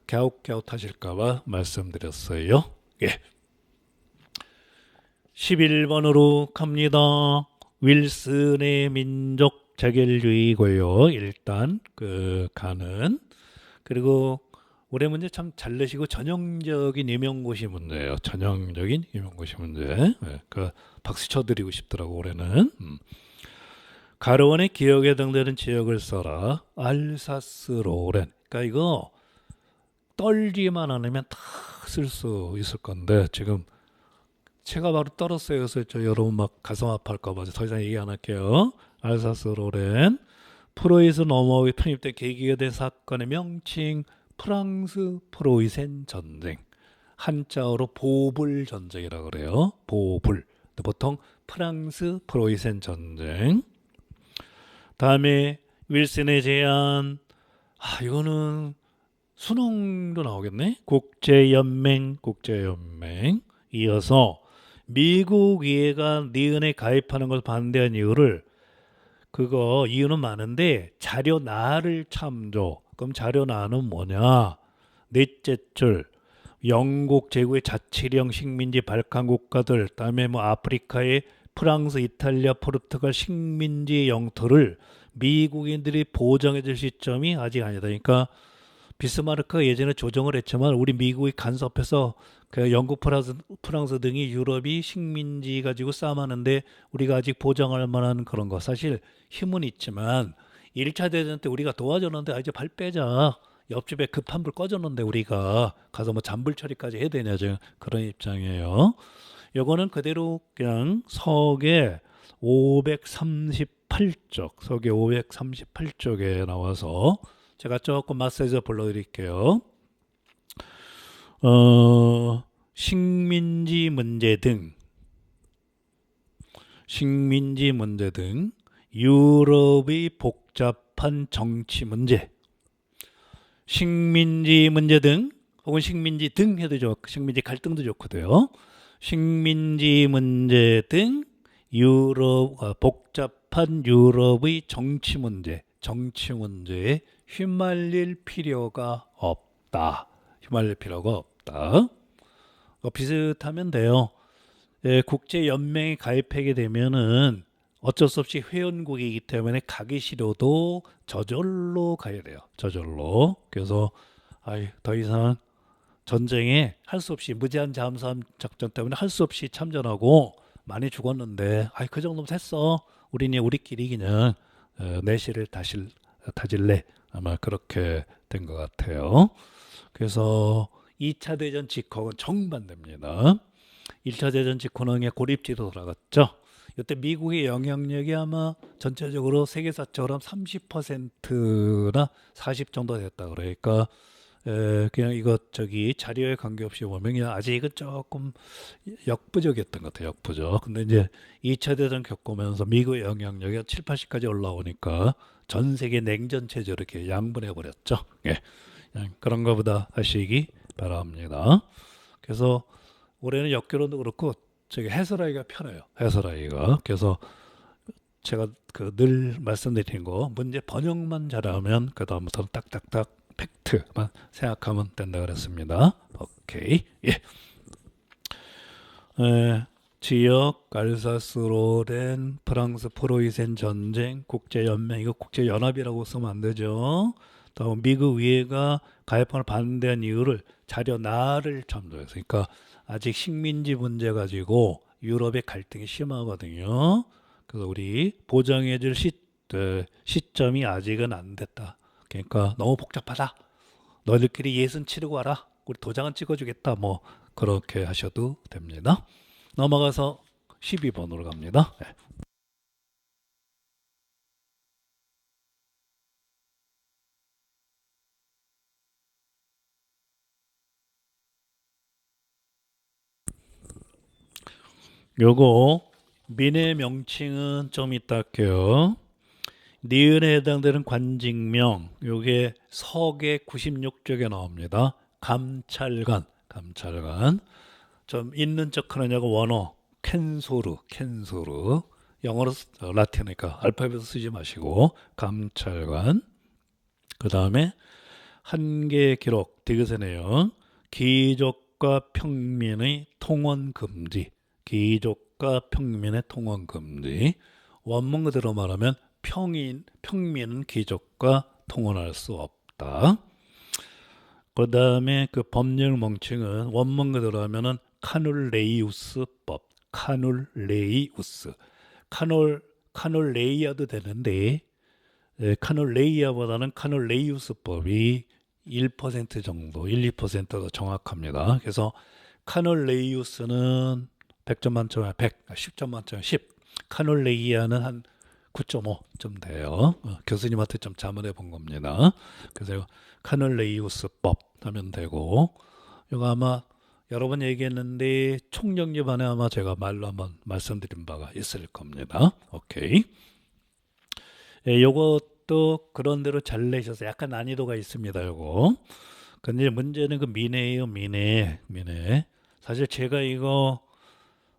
갸웃갸웃하실까봐 말씀드렸어요. 예. 11번으로 갑니다. 윌슨의 민족 재결주의고요. 일단 가는 그리고 올해 문제 참 잘 내시고 전형적인 임용고시 문제예요. 전형적인 임용고시 문제. 네, 박수 쳐드리고 싶더라고 올해는. 가로원의 기억에 해당되는 지역을 써라. 알사스 로렌. 그러니까 이거 떨지만 않으면 다 쓸 수 있을 건데 지금 채가 바로 떨었어요. 그래서 저 여러분 막 가슴 아파할까 봐 더 이상 얘기 안 할게요. 알사스 로렌 프로이스 넘어오기 편입된 계기가 된 사건의 명칭 프랑스 프로이센 전쟁. 한자어로 보불 전쟁이라고 그래요. 보불. 보통 프랑스 프로이센 전쟁. 다음에 윌슨의 제안. 이거는 수능도 나오겠네. 국제연맹. 이어서 미국 의회가 니은에 가입하는 것을 반대한 이유를 그거 이유는 많은데 자료 나를 참조. 그럼 자료 나는 뭐냐? 넷째 줄 영국 제국의 자치령 식민지 발칸 국가들, 그다음에 뭐 아프리카의 프랑스, 이탈리아, 포르투갈 식민지 영토를 미국인들이 보장해 줄 시점이 아직 아니다. 그러니까 비스마르크가 예전에 조정을 했지만 우리 미국이 간섭해서 그 영국, 프랑스 등이 유럽이 식민지 가지고 싸움하는데 우리가 아직 보장할 만한 그런 거 사실 힘은 있지만 1차 대전 때 우리가 도와줬는데 이제 발 빼자. 옆집에 급한 불 꺼졌는데 우리가 가서 뭐 잔불 처리까지 해야 되냐 지금 그런 입장이에요. 요거는 그대로 그냥 서계 538쪽에 나와서 제가 조금 마사지 불러드릴게요. 식민지 문제 등 유럽의 복잡한 정치 문제, 식민지 문제 등 혹은 식민지 등 해도 좋고 식민지 갈등도 좋거든요. 식민지 문제 등 복잡한 유럽의 정치문제에 휘말릴 필요가 없다. 비슷하면 돼요. 국제연맹에 가입하게 되면은 어쩔 수 없이 회원국이기 때문에 가기 싫어도 저절로 가야 돼요. 저절로. 그래서 더 이상 전쟁에 할 수 없이 무제한 잠수함 작전 때문에 할 수 없이 참전하고 많이 죽었는데 그 정도면 됐어. 우리끼리 그냥 내실을 다질래. 아마 그렇게 된 것 같아요. 그래서 2차 대전 직후는 정반대입니다. 1차 대전 직후는 그냥 고립지로 돌아갔죠. 이때 미국의 영향력이 아마 전체적으로 세계사처럼 30%나 40 정도 됐다. 그러니까 그냥 자료에 관계없이 보면 그냥 아직은 조금 역부족이었던 것 같아요. 역부족. 근데 이제 2차 대전 겪으면서 미국의 영향력이 7, 80까지 올라오니까 전 세계 냉전 체제로 이렇게 양분해 버렸죠. 예. 그런 거보다 하시기 바랍니다. 그래서 올해는 역결혼도 그렇고 해설하기가 편해요. 해설하기가. 그래서 제가 늘 말씀드린 거 문제 번역만 잘하면 그 다음부터는 딱딱딱 팩트만 생각하면 된다 그랬습니다. 오케이. 예. 지역 알사스로렌 프랑스 프로이센 전쟁 국제연맹 이거 국제연합이라고 쓰면 안 되죠. 다음 미국 의회가 가입헌을 반대한 이유를 자료 나를 참조해서 그러니까 아직 식민지 문제 가지고 유럽의 갈등이 심하거든요. 그래서 우리 보장해줄 시점이 아직은 안 됐다. 그러니까 너무 복잡하다. 너희들끼리 예선 치르고 와라. 우리 도장은 찍어주겠다. 뭐 그렇게 하셔도 됩니다. 넘어가서 12번으로 갑니다. 네. 요거 민의 명칭은 좀 이따 할게요. 니은에 해당되는 관직명 요게 서계 96쪽에 나옵니다. 감찰관 좀 있는 척 하느냐고 원어 캔소르 영어로 라틴이니까 알파벳 쓰지 마시고 감찰관. 그 다음에 한계 기록 디귿의 내용 귀족과 평민의 통원 금지 원문 그대로 말하면 평민은 귀족과 통혼할 수 없다. 그 다음에 그 법률 명칭은 원문 그대로 하면은 카눌레이우스법. 카놀레이아도 되는데 카놀레이아보다는 카놀레이우스법이 1% 정도, 1, 2%더 정확합니다. 그래서 카놀레이우스는 100점 만점에 100, 10점 만점에 10. 카놀레이아는 한 9.5점 돼요. 교수님한테 좀 자문해 본 겁니다. 그래서 카놀레이우스법 하면 되고, 이거 아마 여러 번 얘기했는데 총정리반에 아마 제가 말로 한번 말씀드린 바가 있을 겁니다. 오케이. 예, 요것도 그런 대로 잘 내셔서 약간 난이도가 있습니다. 요거. 근데 문제는 그 미네예요. 미네. 사실 제가 이거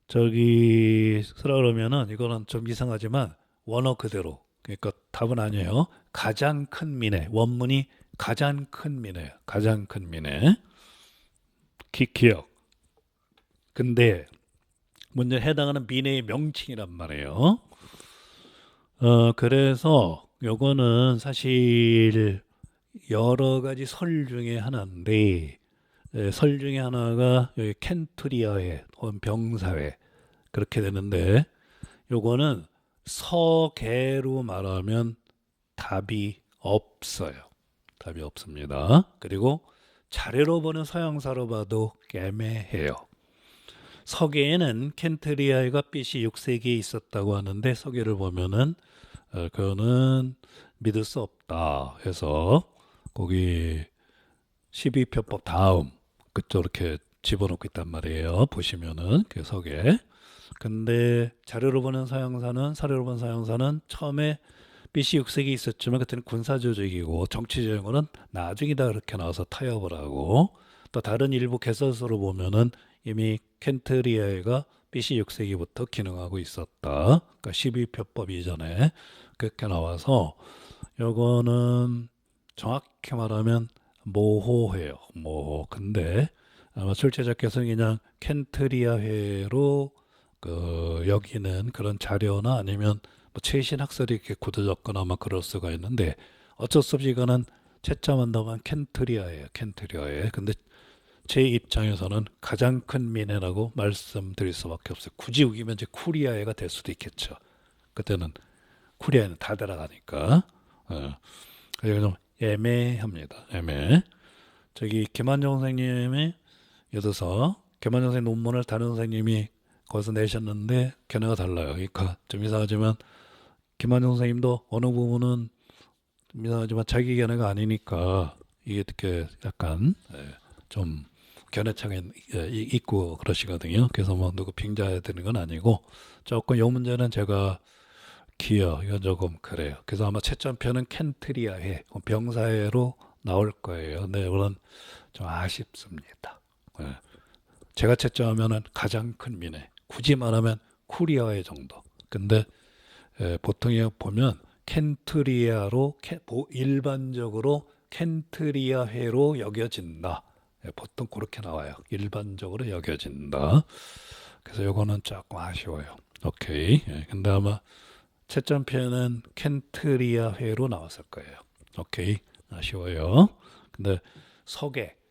저기 쓰라 그러면은 이거는 좀 이상하지만 원어 그대로. 그러니까 답은 아니에요. 가장 큰 미네. 원문이 가장 큰 미네. 가장 큰 미네. 기억. 근데 문제 해당하는 미네의 명칭이란 말이에요. 그래서 요거는 사실 여러 가지 설 중에 하나인데, 설 중에 하나가 여기 켄투리아회 혹은 병사회 그렇게 되는데, 요거는 서계로 말하면 답이 없어요. 답이 없습니다. 그리고 자료로 보는 서양사로 봐도 애매해요. 서계에는 켄트리아이가 BC 6세기에 있었다고 하는데 서계를 보면은 그거는 믿을 수 없다 해서 거기 12표법 다음 그쪽 이렇게 집어넣고 있단 말이에요. 보시면은 그 서계. 근데 자료로 보는 서양사는 사료로 보는 서양사는 처음에 BC 6세기 있었지만 그때는 군사조직이고 정치적인 거는 나중이다 그렇게 나와서 타협을 하고 또 다른 일부 개설서로 보면은 이미 켄트리아가 BC 6세기부터 기능하고 있었다. 그러니까 12표법 이전에 그렇게 나와서 요거는 정확히 말하면 모호해요. 모호. 근데 아마 출제자께서는 그냥 켄트리아회로 그 여기는 그런 자료나 아니면 뭐 최신 학설이 이렇게 굳어졌거나 아마 그럴 수가 있는데 어쩔 수 없이 이거는 채점한다면 켄트리아예요. 켄트리아에. 근데 제 입장에서는 가장 큰 미네라고 말씀드릴 수밖에 없어요. 굳이 우기면 이제 쿠리아에가 될 수도 있겠죠. 그때는 쿠리아에는 다 들어가니까. 그래서 좀 애매합니다. 애매. 저기 김한정 선생님이 여기서 김한정 선생님 논문을 다른 선생님이 거기서 내셨는데 견해가 달라요. 그러니까 좀 이상하지만 김한정 선생님도 어느 부분은 좀 이상하지만 자기 견해가 아니니까 이게 이렇게 약간 좀 견해차가 있고 그러시거든요. 그래서 뭐 누구 빙자해야 되는 건 아니고 조금 요 문제는 제가 이건 조금 그래요. 그래서 아마 채점표는 켄트리아해 병사해로 나올 거예요. 네, 이건 좀 아쉽습니다. 예. 제가 채점하면은 가장 큰 미네. 굳이 말하면 쿠리아해 정도. 근데 보통 보면 켄트리아로 일반적으로 켄트리아해로 여겨진다. 보통 그렇게 나와요. 일반적으로 여겨진다. 그래서 요거는 조금 아쉬워요. 오케이. 근데 아마 채점표는 켄트리아회로 나왔을 거예요. 오케이. 아쉬워요. 근데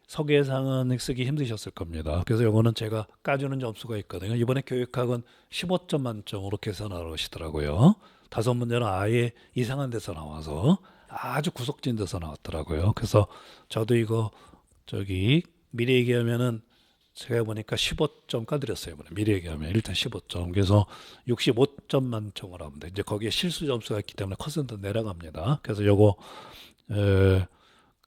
서계상은 쓰기 힘드셨을 겁니다. 그래서 요거는 제가 까주는 점수가 있거든요. 이번에 교육학은 15점 만점으로 계산하시더라고요. 다섯 문제는 아예 이상한 데서 나와서 아주 구석진 데서 나왔더라고요. 그래서 저도 이거 저기 미리 얘기하면은 제가 보니까 15점 까드렸어요. 미리 얘기하면 일단 15점. 그래서 65점 만점을 하면 돼. 이제 거기에 실수 점수가 있기 때문에 커센트 내려갑니다. 그래서 요거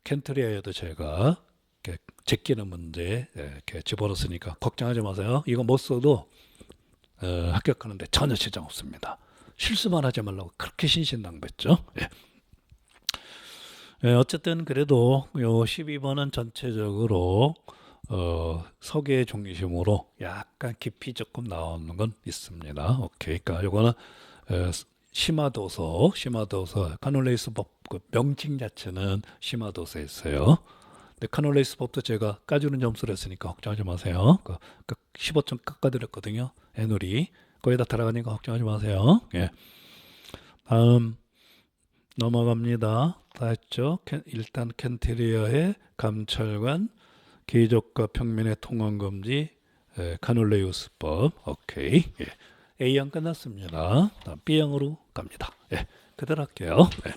켄트리아에도 제가 이렇게 제끼는 문제 이렇게 집어넣었으니까 걱정하지 마세요. 이거 못 써도 합격하는데 전혀 지장 없습니다. 실수만 하지 말라고 그렇게 신신당부했죠. 예. 어쨌든 그래도 요 12번은 전체적으로 서계 중심으로 약간 깊이 조금 나오는 건 있습니다. 오케이. 그러니까 요거는 심화도서 카놀레이스법 그 명칭 자체는 심화도서에 있어요. 근데 카놀레이스법도 제가 까주는 점수를 했으니까 걱정하지 마세요. 그 15점 깎아드렸거든요. 애누리 거기다 들어가니까 걱정하지 마세요. 예. 다음 넘어갑니다. 다 했죠? 일단 켄트리아의 감찰관, 귀족과 평민의 통원금지, 카놀레우스법. 오케이. 예. A형 끝났습니다. 다음 B형으로 갑니다. 예. 그대로 할게요. 예.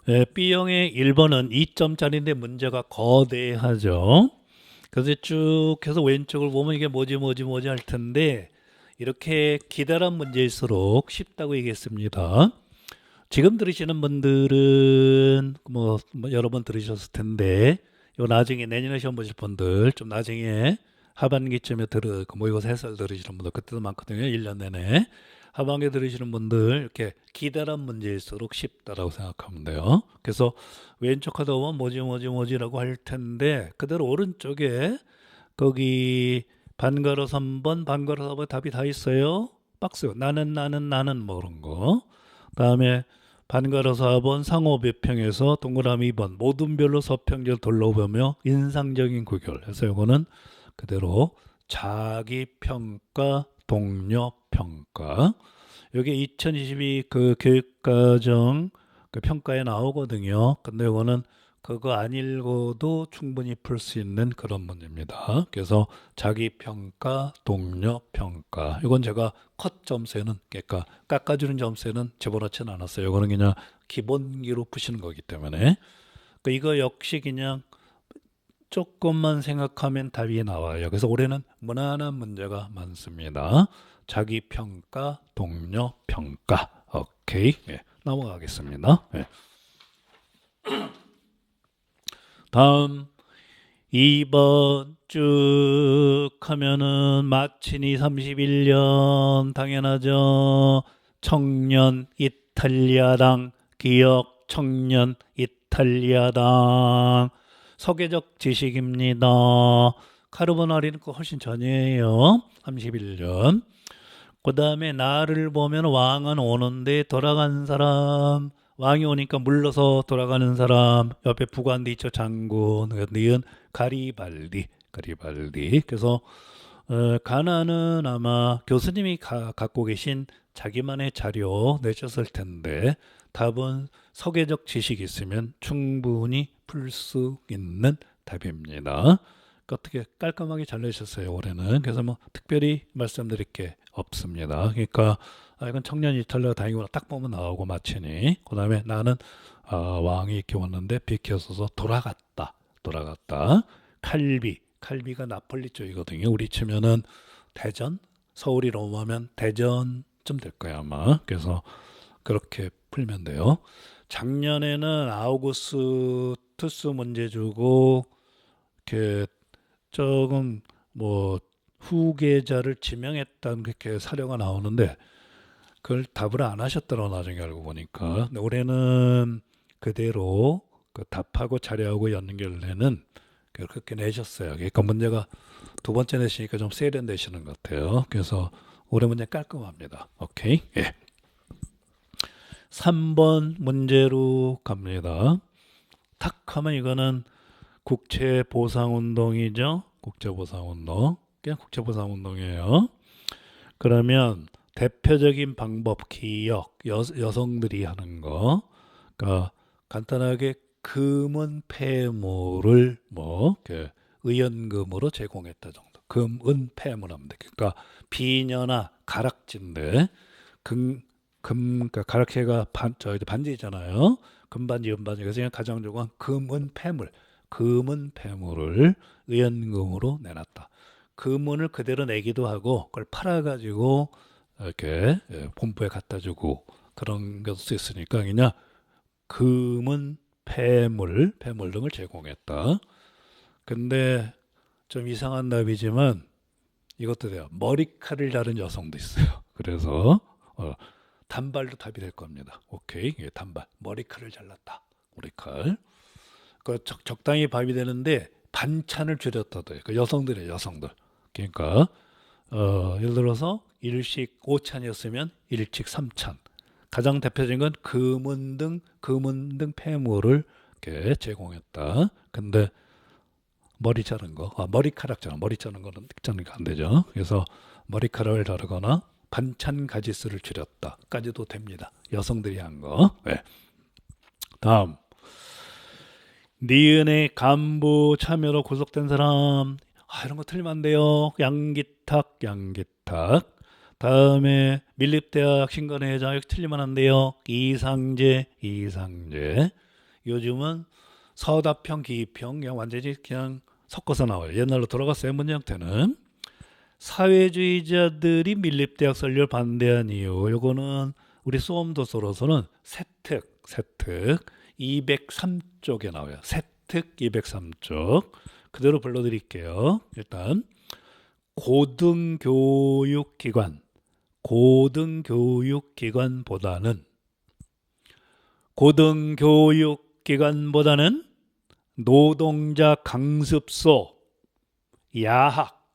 B형의 1번은 2점짜리인데 문제가 거대하죠. 그래서 쭉 해서 왼쪽을 보면 이게 뭐지 할 텐데 이렇게 기다란 문제일수록 쉽다고 얘기했습니다. 지금 들으시는 분들은 뭐 여러 번 들으셨을 텐데 요 나중에 내년에 시험 보실 분들 좀 나중에 하반기쯤에 그 모의고사 해설 들으시는 분들 그때도 많거든요. 1년 내내. 하반기에 들으시는 분들 이렇게 기다란 문제일수록 쉽다라고 생각하면 돼요. 그래서 왼쪽 하다 보면 뭐지라고 할 텐데 그대로 오른쪽에 거기 반가로 3번, 반가로 4번 답이 다 있어요. 박스. 나는 뭐 그런 거. 그다음에 반가로 4번 상호비평에서 동그라미 2번 모든 별로 서평절 둘러보며 인상적인 구결. 해서 이거는 그대로 자기평가, 동료평가. 여기 2022 그 교육과정 그 평가에 나오거든요. 근데 이거는 그거 안 읽어도 충분히 풀 수 있는 그런 문제입니다. 그래서 자기평가, 동료평가. 이건 제가 컷 점수에는, 그러니까 깎아주는 점수에는 집어넣진 않았어요. 이거는 그냥 기본기로 푸시는 거기 때문에. 그러니까 이거 역시 그냥 조금만 생각하면 답이 나와요. 그래서 올해는 무난한 문제가 많습니다. 자기평가, 동료평가. 오케이. 예, 넘어가겠습니다. 예. 다음 2번 쭉 하면은 마치니 31년 당연하죠. 청년 이탈리아당 기억 청년 이탈리아당 서계적 지식입니다. 카르보나리는 그 훨씬 전이에요. 31년. 그 다음에 나를 보면 왕은 오는데 돌아간 사람 왕이 오니까 물러서 돌아가는 사람 옆에 부관도 있죠. 장군 니은 가리발디 그래서 가나는 아마 교수님이 갖고 계신 자기만의 자료 내셨을 텐데 답은 서계적 지식이 있으면 충분히 풀 수 있는 답입니다. 그러니까 어떻게 깔끔하게 잘 내셨어요 올해는. 그래서 뭐 특별히 말씀드릴 게 없습니다. 그러니까 이건 청년 이탈리아 다행이구나 딱 보면 나오고 마치니 그 다음에 나는 왕이 이렇게 왔는데 비켜서서 돌아갔다 칼비가 나폴리 쪽이거든요. 우리 치면은 대전 서울이 로마면 대전쯤 될 거야 아마. 그래서 그렇게 풀면 돼요. 작년에는 아우구스투스 문제 주고 이렇게 조금 뭐 후계자를 지명했다는 그렇게 사료가 나오는데 그걸 답을 안 하셨더라고 나중에 알고 보니까. 근데 올해는 그대로 그 답하고 자료하고 연결되는 그렇게 내셨어요. 그러니까 문제가 두 번째 내시니까 좀 세련되시는 것 같아요. 그래서 올해 문제 깔끔합니다. 오케이. 예. 3번 문제로 갑니다. 탁 하면 이거는 국채보상운동이죠. 국채보상운동. 그냥 국채보상운동이에요. 그러면 대표적인 방법 기억 여성들이 하는 거. 그러니까 간단하게 금은 폐물을 뭐 의연금으로 제공했다 정도. 금은 폐물 하면 돼. 그러니까 비녀나 가락지인데 그러니까 가락지가 반지잖아요. 금반지, 은반지. 그래서 그냥 가정적으로 금은 폐물을 의연금으로 내놨다. 금은을 그대로 내기도 하고 그걸 팔아가지고 이렇게 본부에 갖다 주고 그런 것도 있으니까 그냥 금은 폐물 등을 제공했다. 근데 좀 이상한 답이지만 이것도 돼요. 머리카락을 자른 여성도 있어요. 그래서 단발도 답이 될 겁니다. 오케이. 예, 단발. 머리카락을 잘랐다. 머리칼. 그 적당히 밥이 되는데 반찬을 줄였다도 해요. 그 여성들. 그러니까 예를 들어서 일식 5찬이었으면 일식 3찬. 가장 대표적인 건 금은 등 폐물을 이렇게 제공했다. 근데 머리 자른 거, 머리카락 자른 머리 자른 거는 자르니까 안 되죠. 그래서 머리카락을 자르거나 반찬 가지수를 줄였다까지도 됩니다. 여성들이 한 거. 네. 다음 니은의 간부 참여로 구속된 사람. 이런 거 틀리면 안 돼요. 양기탁. 다음에 밀립대학 신건회 회장. 이렇게 틀리면 안 돼요. 이상재. 요즘은 서답형, 기입형 그냥 완전히 그냥 섞어서 나와요. 옛날로 돌아갔어요. 문제 형태는. 사회주의자들이 밀립대학 설립을 반대한 이유. 요거는 우리 수험도서로서는 세특 203쪽에 나와요. 세특 203쪽. 그대로 불러드릴게요. 일단 고등교육기관보다는 고등교육기관보다는 노동자 강습소, 야학,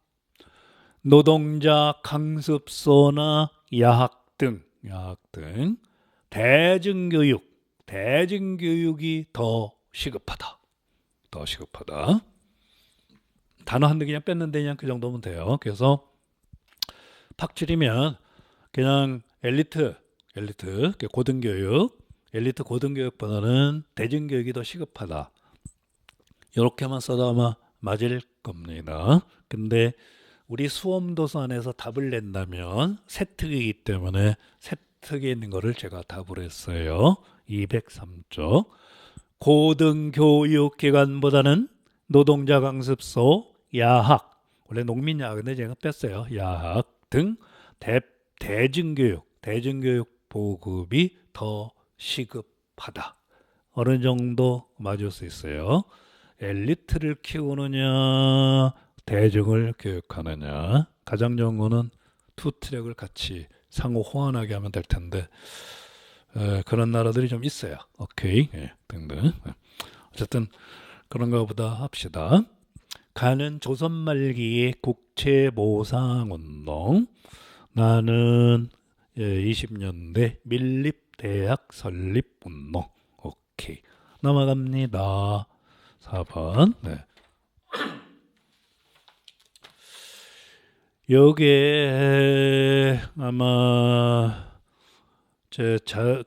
노동자 강습소나 야학 등 대중교육이 더 시급하다. 단어 한두 개 그냥 뺐는데 그냥 그 정도면 돼요. 그래서 팍 줄이면 그냥 엘리트, 엘리트 고등교육보다는 대중교육이 더 시급하다. 이렇게만 써도 아마 맞을 겁니다. 근데 우리 수험도서 안에서 답을 낸다면 세특이기 때문에 세특에 있는 거를 제가 답을 했어요. 203쪽. 고등교육기관보다는 노동자 강습소, 야학, 원래 농민야학인데 제가 뺐어요. 야학 등 대중교육 보급이 더 시급하다. 어느 정도 맞을 수 있어요. 엘리트를 키우느냐, 대중을 교육하느냐. 가장 좋은 거는 투 트랙을 같이 상호 호환하게 하면 될 텐데 그런 나라들이 좀 있어요. 오케이, 등등. 어쨌든 그런 거보다 합시다. 가는 조선 말기의 국채보상운동. 나는 20년대 밀립대학 설립운동. 오케이. 넘어갑니다. 4번. 네. 여기에 아마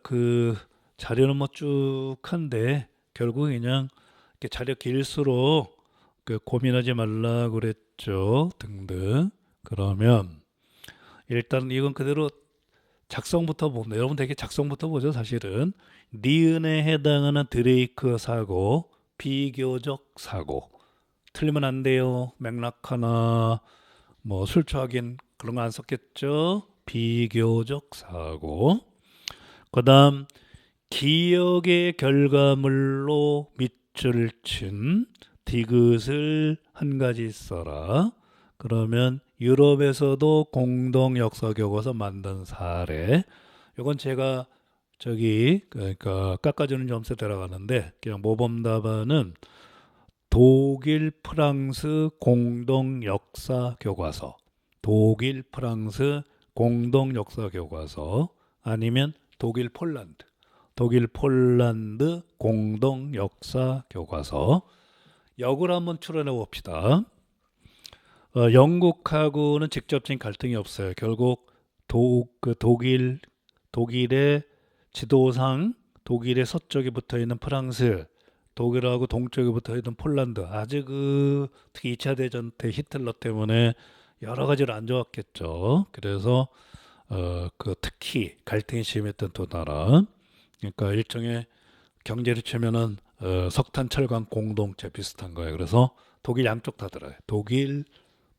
그 자료는 뭐 쭉 한데 결국 그냥 이렇게 자료 길수록 그 고민하지 말라 그랬죠. 등등. 그러면 일단 이건 그대로 작성부터 봅니다. 여러분 되게 작성부터 보죠. 사실은 니은에 해당하는 드레이크 사고, 비교적 사고. 틀리면 안 돼요. 맥락 하나, 뭐 술주 확인 그런 거 안 썼겠죠. 비교적 사고. 그다음 기억의 결과물로 밑줄 친 디귿을 한 가지 써라. 그러면 유럽에서도 공동 역사 교과서 만든 사례. 이건 제가 그러니까 깎아주는 점수에 들어가는데 그냥 모범 답안은 독일 프랑스 공동 역사 교과서. 독일 프랑스 공동 역사 교과서 아니면 독일 폴란드 공동 역사 교과서. 역을 한번 추론해 봅시다. 영국하고는 직접적인 갈등이 없어요. 결국 독일의 지도상 독일의 서쪽에 붙어 있는 프랑스, 독일하고 동쪽에 붙어 있는 폴란드. 아직 특히 2차 대전 때 히틀러 때문에 여러 가지로 안 좋았겠죠. 그래서 특히 갈등이 심했던 두 나라. 그러니까 일종의 경제를 치면은 석탄 철강 공동체 비슷한 거예요. 그래서 독일 양쪽 다 들어요. 독일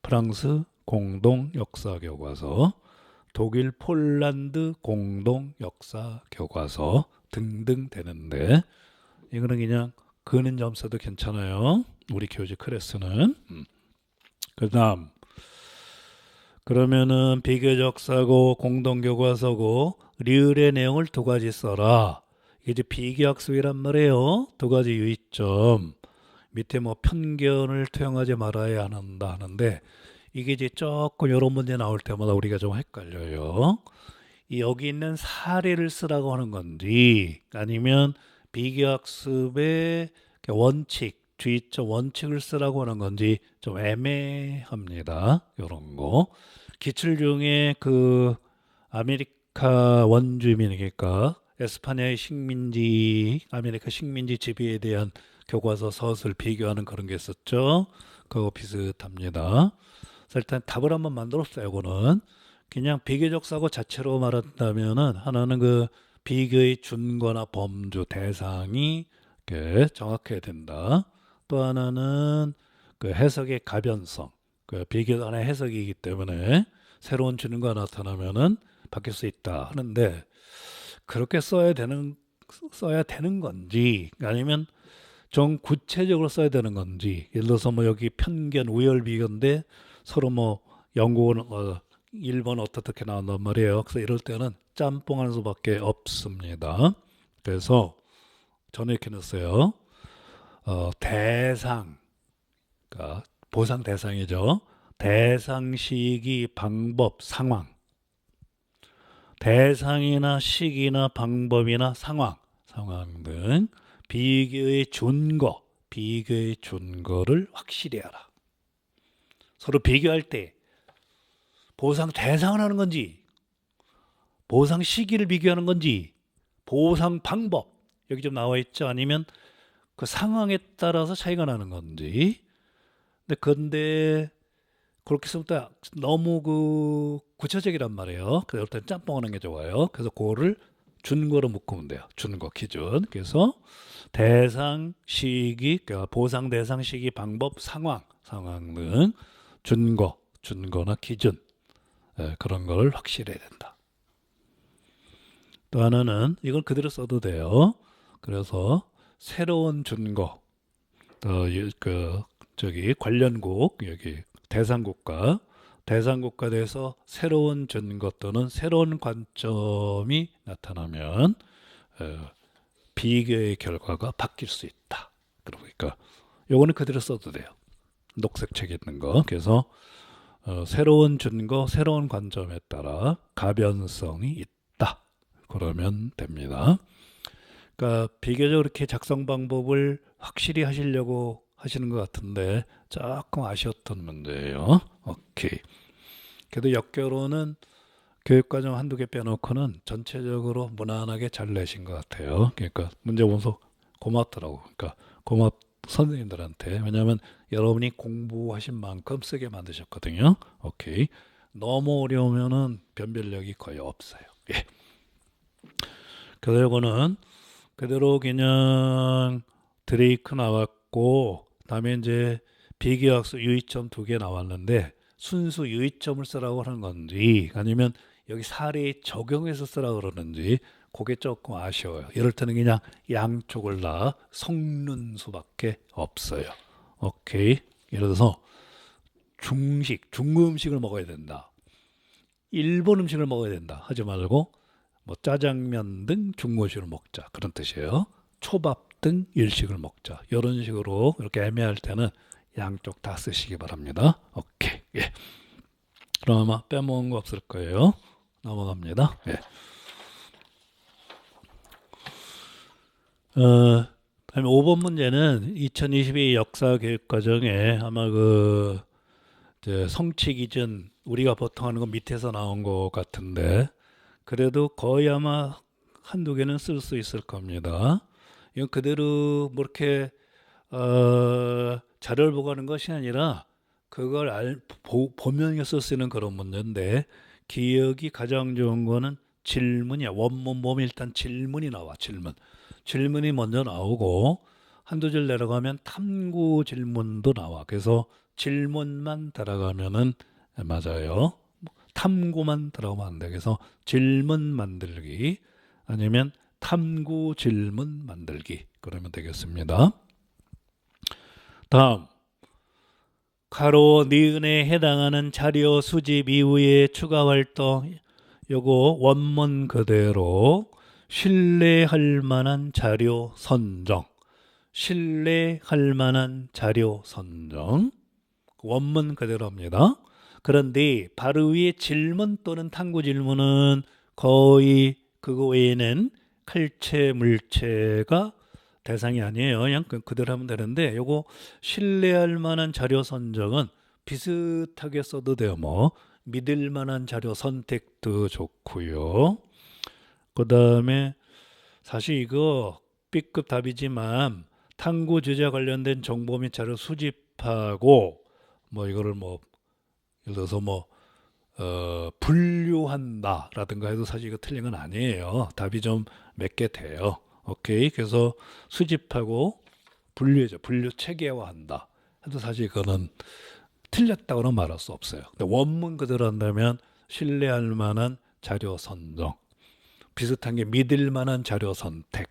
프랑스 공동 역사 교과서, 독일 폴란드 공동 역사 교과서 등등 되는데 이거는 그냥 그는 점수도 괜찮아요. 우리 교직 클래스는. 그다음 그러면은 비교적 사고 공동 교과서고 리을의 내용을 두 가지 써라. 이게 이제 비교학습이란 말이에요. 두 가지 유의점. 밑에 뭐 편견을 투영하지 말아야 한다 하는데 이게 이제 조금 이런 문제 나올 때마다 우리가 좀 헷갈려요. 여기 있는 사례를 쓰라고 하는 건지 아니면 비교학습의 주의점 원칙을 쓰라고 하는 건지 좀 애매합니다. 이런 거. 기출 중에 그 아메리카 원주민이니까 에스파냐의 아메리카 식민지 지배에 대한 교과서 서술 비교하는 그런 게 있었죠. 그거 비슷합니다. 그래서 일단 답을 한번 만들었어요. 이거는 그냥 비교적 사고 자체로 말한다면은 하나는 그 비교의 준거나 범주 대상이 정확해야 된다. 또 하나는 그 해석의 가변성. 그 비교단의 해석이기 때문에 새로운 증거가 나타나면은 바뀔 수 있다 하는데 그렇게 써야 되는 건지 아니면 좀 구체적으로 써야 되는 건지 예를 들어서 뭐 여기 편견, 우열, 비교인데 서로 뭐 영국은 1번 어떻게 나온단 말이에요. 그래서 이럴 때는 짬뽕하는 수밖에 없습니다. 그래서 저는 이렇게 넣었어요. 대상, 그러니까 보상 대상이죠. 대상, 시기, 방법, 상황. 대상이나 시기나 방법이나 상황 등 비교의 준거를 확실히 알아. 서로 비교할 때 보상 대상을 하는 건지, 보상 시기를 비교하는 건지, 보상 방법 여기 좀 나와 있죠. 아니면 그 상황에 따라서 차이가 나는 건지. 근데 그렇게 쓰면 또 너무 그 구체적이란 말이에요. 그래서 일단 짬뽕하는 게 좋아요. 그래서 그거를 준거로 묶으면 돼요. 준거 기준. 그래서 대상, 시기, 그러니까 보상 대상, 시기, 방법, 상황 등 준거나 기준 그런 걸 확실해야 된다. 또 하나는 이걸 그대로 써도 돼요. 그래서 새로운 준거, 저기 관련국 여기 대상국가 대해서 새로운 증거 또는 새로운 관점이 나타나면 비교의 결과가 바뀔 수 있다. 그러니까 요거는 그대로 써도 돼요. 녹색 책에 있는 거. 그래서 새로운 증거, 새로운 관점에 따라 가변성이 있다. 그러면 됩니다. 그러니까 비교적 이렇게 작성 방법을 확실히 하시려고 하시는 것 같은데 조금 아쉬웠던 문제예요. 오케이. 그래도 역결호는 교육과정 한두 개 빼놓고는 전체적으로 무난하게 잘 내신 것 같아요. 그러니까 문제 보면서 고맙더라고. 그러니까 선생님들한테. 왜냐하면 여러분이 공부하신 만큼 쓰게 만드셨거든요. 오케이. 너무 어려우면은 변별력이 거의 없어요. 예. 그래서 이거는 그대로 그냥 드레이크 나왔고 다음에 이제 비교학습 유의점 2개 나왔는데 순수 유의점을 쓰라고 하는 건지 아니면 여기 사례에 적용해서 쓰라고 그러는지 그게 조금 아쉬워요. 이럴 때는 그냥 양쪽을 다 섞는 수밖에 없어요. 오케이. 예를 들어서 중음식을 먹어야 된다. 일본 음식을 먹어야 된다. 하지 말고 뭐 짜장면 등 중국식을 먹자. 그런 뜻이에요. 초밥 등 일식을 먹자. 이런 식으로 이렇게 애매할 때는 양쪽 다 쓰시기 바랍니다. 오케이. 예. 그럼 아마 빼먹은 거 없을 거예요. 넘어갑니다. 예. 다음에 5번 문제는 2022 역사 교육 과정에 아마 그 성취 기준 우리가 보통 하는 거 밑에서 나온 것 같은데 그래도 거의 아마 한두 개는 쓸 수 있을 겁니다. 이건 그대로 뭐 이렇게 자료를 보고 하는 것이 아니라 그걸 보면서 쓸 수 있는 그런 문제인데 기억이 가장 좋은 거는 질문이야. 원문 보면 일단 질문이 나와. 질문이 먼저 나오고 한두 줄 내려가면 탐구 질문도 나와. 그래서 질문만 들어가면은 맞아요. 탐구만 들어가면 안 돼. 그래서 질문 만들기 아니면 탐구 질문 만들기 그러면 되겠습니다. 다음 가로 니은에 해당하는 자료 수집 이후의 추가 활동 요거 원문 그대로 신뢰할 만한 자료 선정 원문 그대로 합니다. 그런데 바로 위에 질문 또는 탐구 질문은 거의 그거 외에는 칼체 물체가 대상이 아니에요. 그냥 그대로 하면 되는데 요거 신뢰할 만한 자료 선정은 비슷하게 써도 돼요. 뭐 믿을 만한 자료 선택도 좋고요. 그 다음에 사실 이거 B급 답이지만 탐구 주제 관련된 정보 및 자료 수집하고 뭐 이거를 뭐 예를 들어서 뭐 분류한다 라든가 해도 사실 이거 틀린 건 아니에요. 답이 좀 몇 개 돼요. 오케이. 그래서 수집하고 분류해줘. 분류 체계화한다. 해도 사실 그거는 틀렸다고는 말할 수 없어요. 근데 원문 그대로 한다면 신뢰할 만한 자료 선정, 비슷한 게 믿을 만한 자료 선택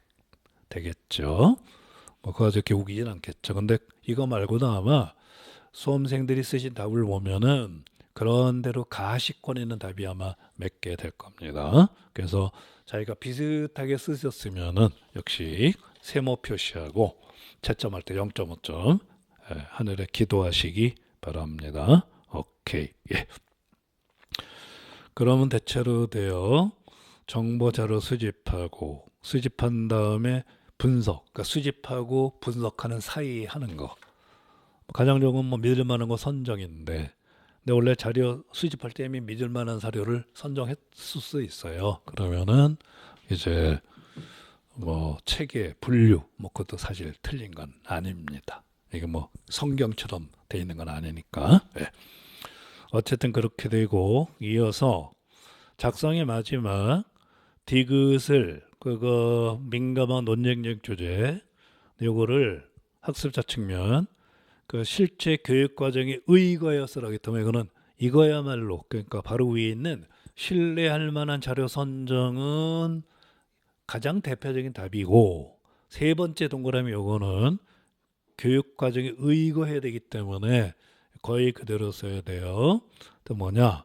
되겠죠. 뭐 그거 그렇게 우기진 않겠죠. 근데 이거 말고도 아마 수험생들이 쓰신 답을 보면은 그런 대로 가시권 있는 답이 아마 몇 개 될 겁니다. 그래서 자기가 비슷하게 쓰셨으면은 역시 세모 표시하고 채점할 때 0.5점 하늘에 기도하시기 바랍니다. 오케이. 예. 그러면 대체로 돼요. 정보 자료 수집한 다음에 분석, 그러니까 수집하고 분석하는 사이 하는 거. 가장 좋은 뭐 믿을 만한 거 선정인데, 근데 원래 자료 수집할 때 이미 믿을 만한 자료를 선정했을 수 있어요. 그러면은 이제 뭐 체계 분류 뭐 그것도 사실 틀린 건 아닙니다. 이게 뭐 성경처럼 돼 있는 건 아니니까. 예. 어쨌든 그렇게 되고 이어서 작성의 마지막 디귿을 그거 민감한 논쟁적 주제 요거를 학습자 측면 그 실제 교육 과정에 의거하여 쓰라기 때문에 이거는 이거야말로 그러니까 바로 위에 있는 신뢰할 만한 자료 선정은 가장 대표적인 답이고 세 번째 동그라미 요거는 교육 과정에 의거해야 되기 때문에 거의 그대로 써야 돼요. 또 뭐냐?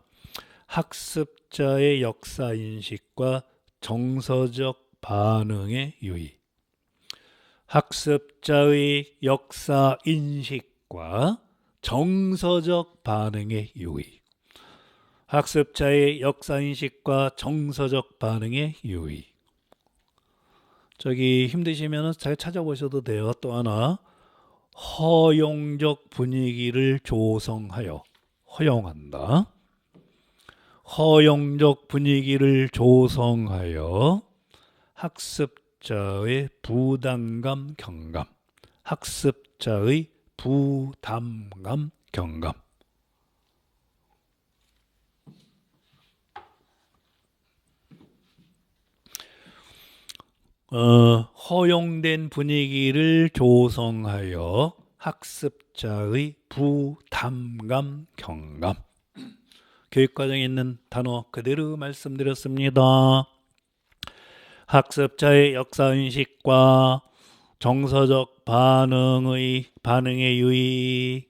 학습자의 역사 인식과 정서적 반응의 유의. 학습자의 역사 인식과 정서적 반응의 유의. 학습자의 역사 인식과 정서적 반응의 유의. 저기 힘드시면 잘 찾아보셔도 돼요. 또 하나 허용적 분위기를 조성하여 허용한다. 허용적 분위기를 조성하여 학습자의 부담감 경감. 학습자의 부담감 경감. 허용된 분위기를 조성하여 학습자의 부담감 경감. 교육과정에 있는 단어 그대로 말씀드렸습니다. 학습자의 역사인식과 정서적 반응의 유의,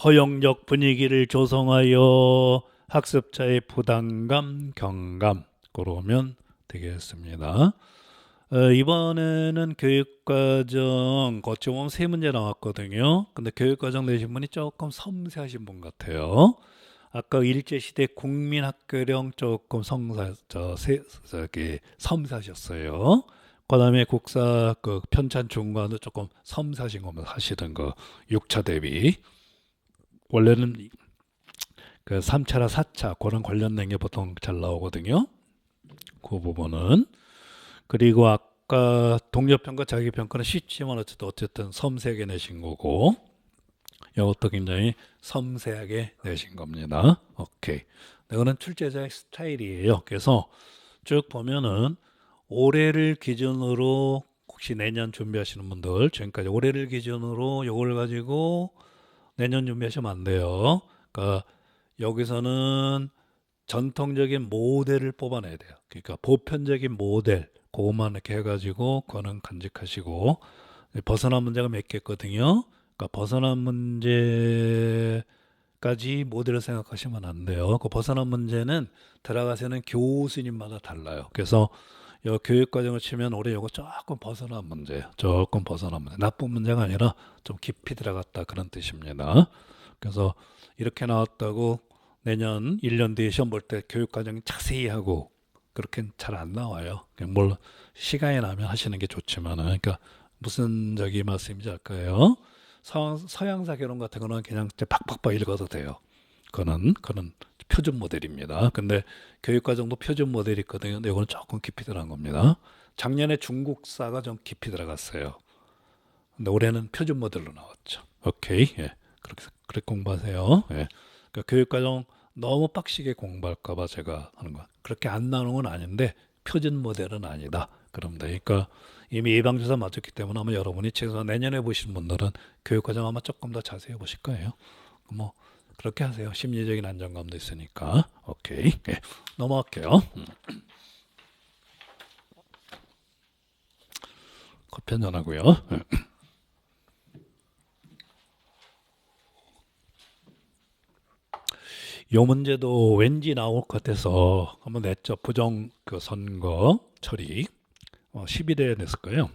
허용적 분위기를 조성하여 학습자의 부담감 경감. 그러면 되겠습니다. 이번에는 교육과정 거쳐보면 세 문제 나왔거든요. 근데 교육과정 내신 분이 조금 섬세하신 분 같아요. 아까 일제시대 국민학교령 조금 섬세하셨어요. 그 다음에 국사 그 편찬 중간도 조금 섬세하신 겁니다. 사실은 그 6차 대비. 원래는 그 3차나 4차 그런 관련된 게 보통 잘 나오거든요. 그 부분은. 그리고 아까 동료평가 자기평가는 쉽지만 어쨌든 섬세하게 내신 거고 이것도 굉장히 섬세하게 내신 겁니다. 오케이. 이거는 출제자의 스타일이에요. 그래서 쭉 보면은 올해를 기준으로 혹시 내년 준비하시는 분들 지금까지 올해를 기준으로 이걸 가지고 내년 준비하시면 안 돼요. 그러니까 여기서는 전통적인 모델을 뽑아내야 돼요. 그러니까 보편적인 모델 그것만 이렇게 해가지고 그거는 간직하시고 벗어난 문제가 몇 개 있거든요. 그러니까 벗어난 문제까지 모델을 생각하시면 안 돼요. 그 벗어난 문제는 들어가서는 교수님마다 달라요. 그래서 이 교육과정을 치면 올해 이거 조금 벗어난 문제예요. 조금 벗어난 문제. 나쁜 문제가 아니라 좀 깊이 들어갔다 그런 뜻입니다. 그래서 이렇게 나왔다고 내년 1년 뒤에 시험 볼 때 교육과정 자세히 하고 그렇게 잘 안 나와요. 그냥 물론 시간이 나면 하시는 게 좋지만, 그러니까 무슨 저기 말씀인지 알까요? 서양사 결혼 같은 거는 그냥 팍팍팍 읽어도 돼요. 그거는 표준 모델입니다. 근데 교육과정도 표준 모델이 있거든요. 근데 이거는 조금 깊이 들어간 겁니다. 작년에 중국사가 좀 깊이 들어갔어요. 근데 올해는 표준 모델로 나왔죠. 오케이. 예. 그렇게 공부하세요. 예. 그러니까 교육과정 너무 빡시게 공부할까봐 제가 하는 거. 그렇게 안 나오는 건 아닌데 표준 모델은 아니다. 그럼 돼. 그러니까 이미 예방주사 맞았기 때문에 아마 여러분이 최소한 내년에 보신 분들은 교육과정 아마 조금 더 자세히 보실 거예요. 뭐 그렇게 하세요. 심리적인 안정감도 있으니까. 오케이. 예. 넘어갈게요. 커피 한잔 하고요. 요 문제도 왠지 나올 것 같아서 한번 냈죠. 부정 그 선거 처리 12대에 냈을 거예요.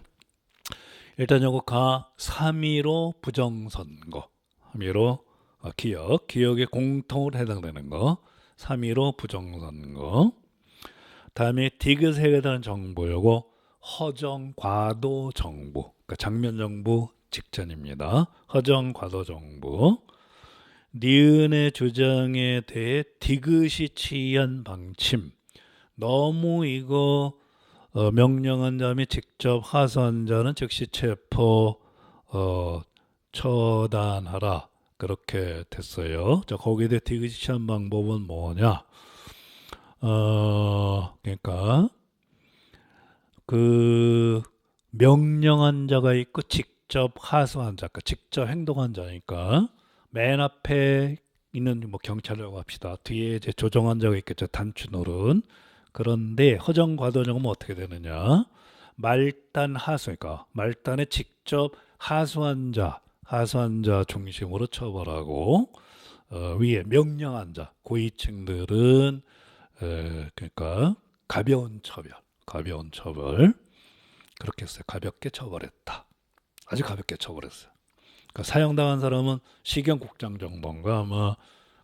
일단 요거 가 3.15 부정선거 3.15 기억에 공통으로 해당되는 거 3.15 부정선거 다음에 디귿에 대한 정보 요거 허정 과도 정부 그러니까 장면 정부 직전입니다. 허정 과도 정부 니은의 주장에 대해 디귿이 취한 방침 너무 이거 명령한 자및 직접 하소한 자는 즉시 체포 처단하라 그렇게 됐어요. 자 거기에 대해 디귿이 취한 방법은 뭐냐? 그러니까 그 명령한 자가 있고 직접 하소한 자, 그러니까 직접 행동한 자니까 맨 앞에 있는 뭐 경찰이라고 합시다. 뒤에 이제 조정한 자가 있겠죠. 단추노른. 그런데 허정 과도정은 어떻게 되느냐? 말단 하수, 그러니까 말단에 직접 하소한 자 중심으로 처벌하고 위에 명령한 자, 고위층들은 그러니까 가벼운 처벌 그렇게 했어요. 가볍게 처벌했다. 아주 가볍게 처벌했어요. 그러니까 사형당한 사람은 시경국장 정도인가 아마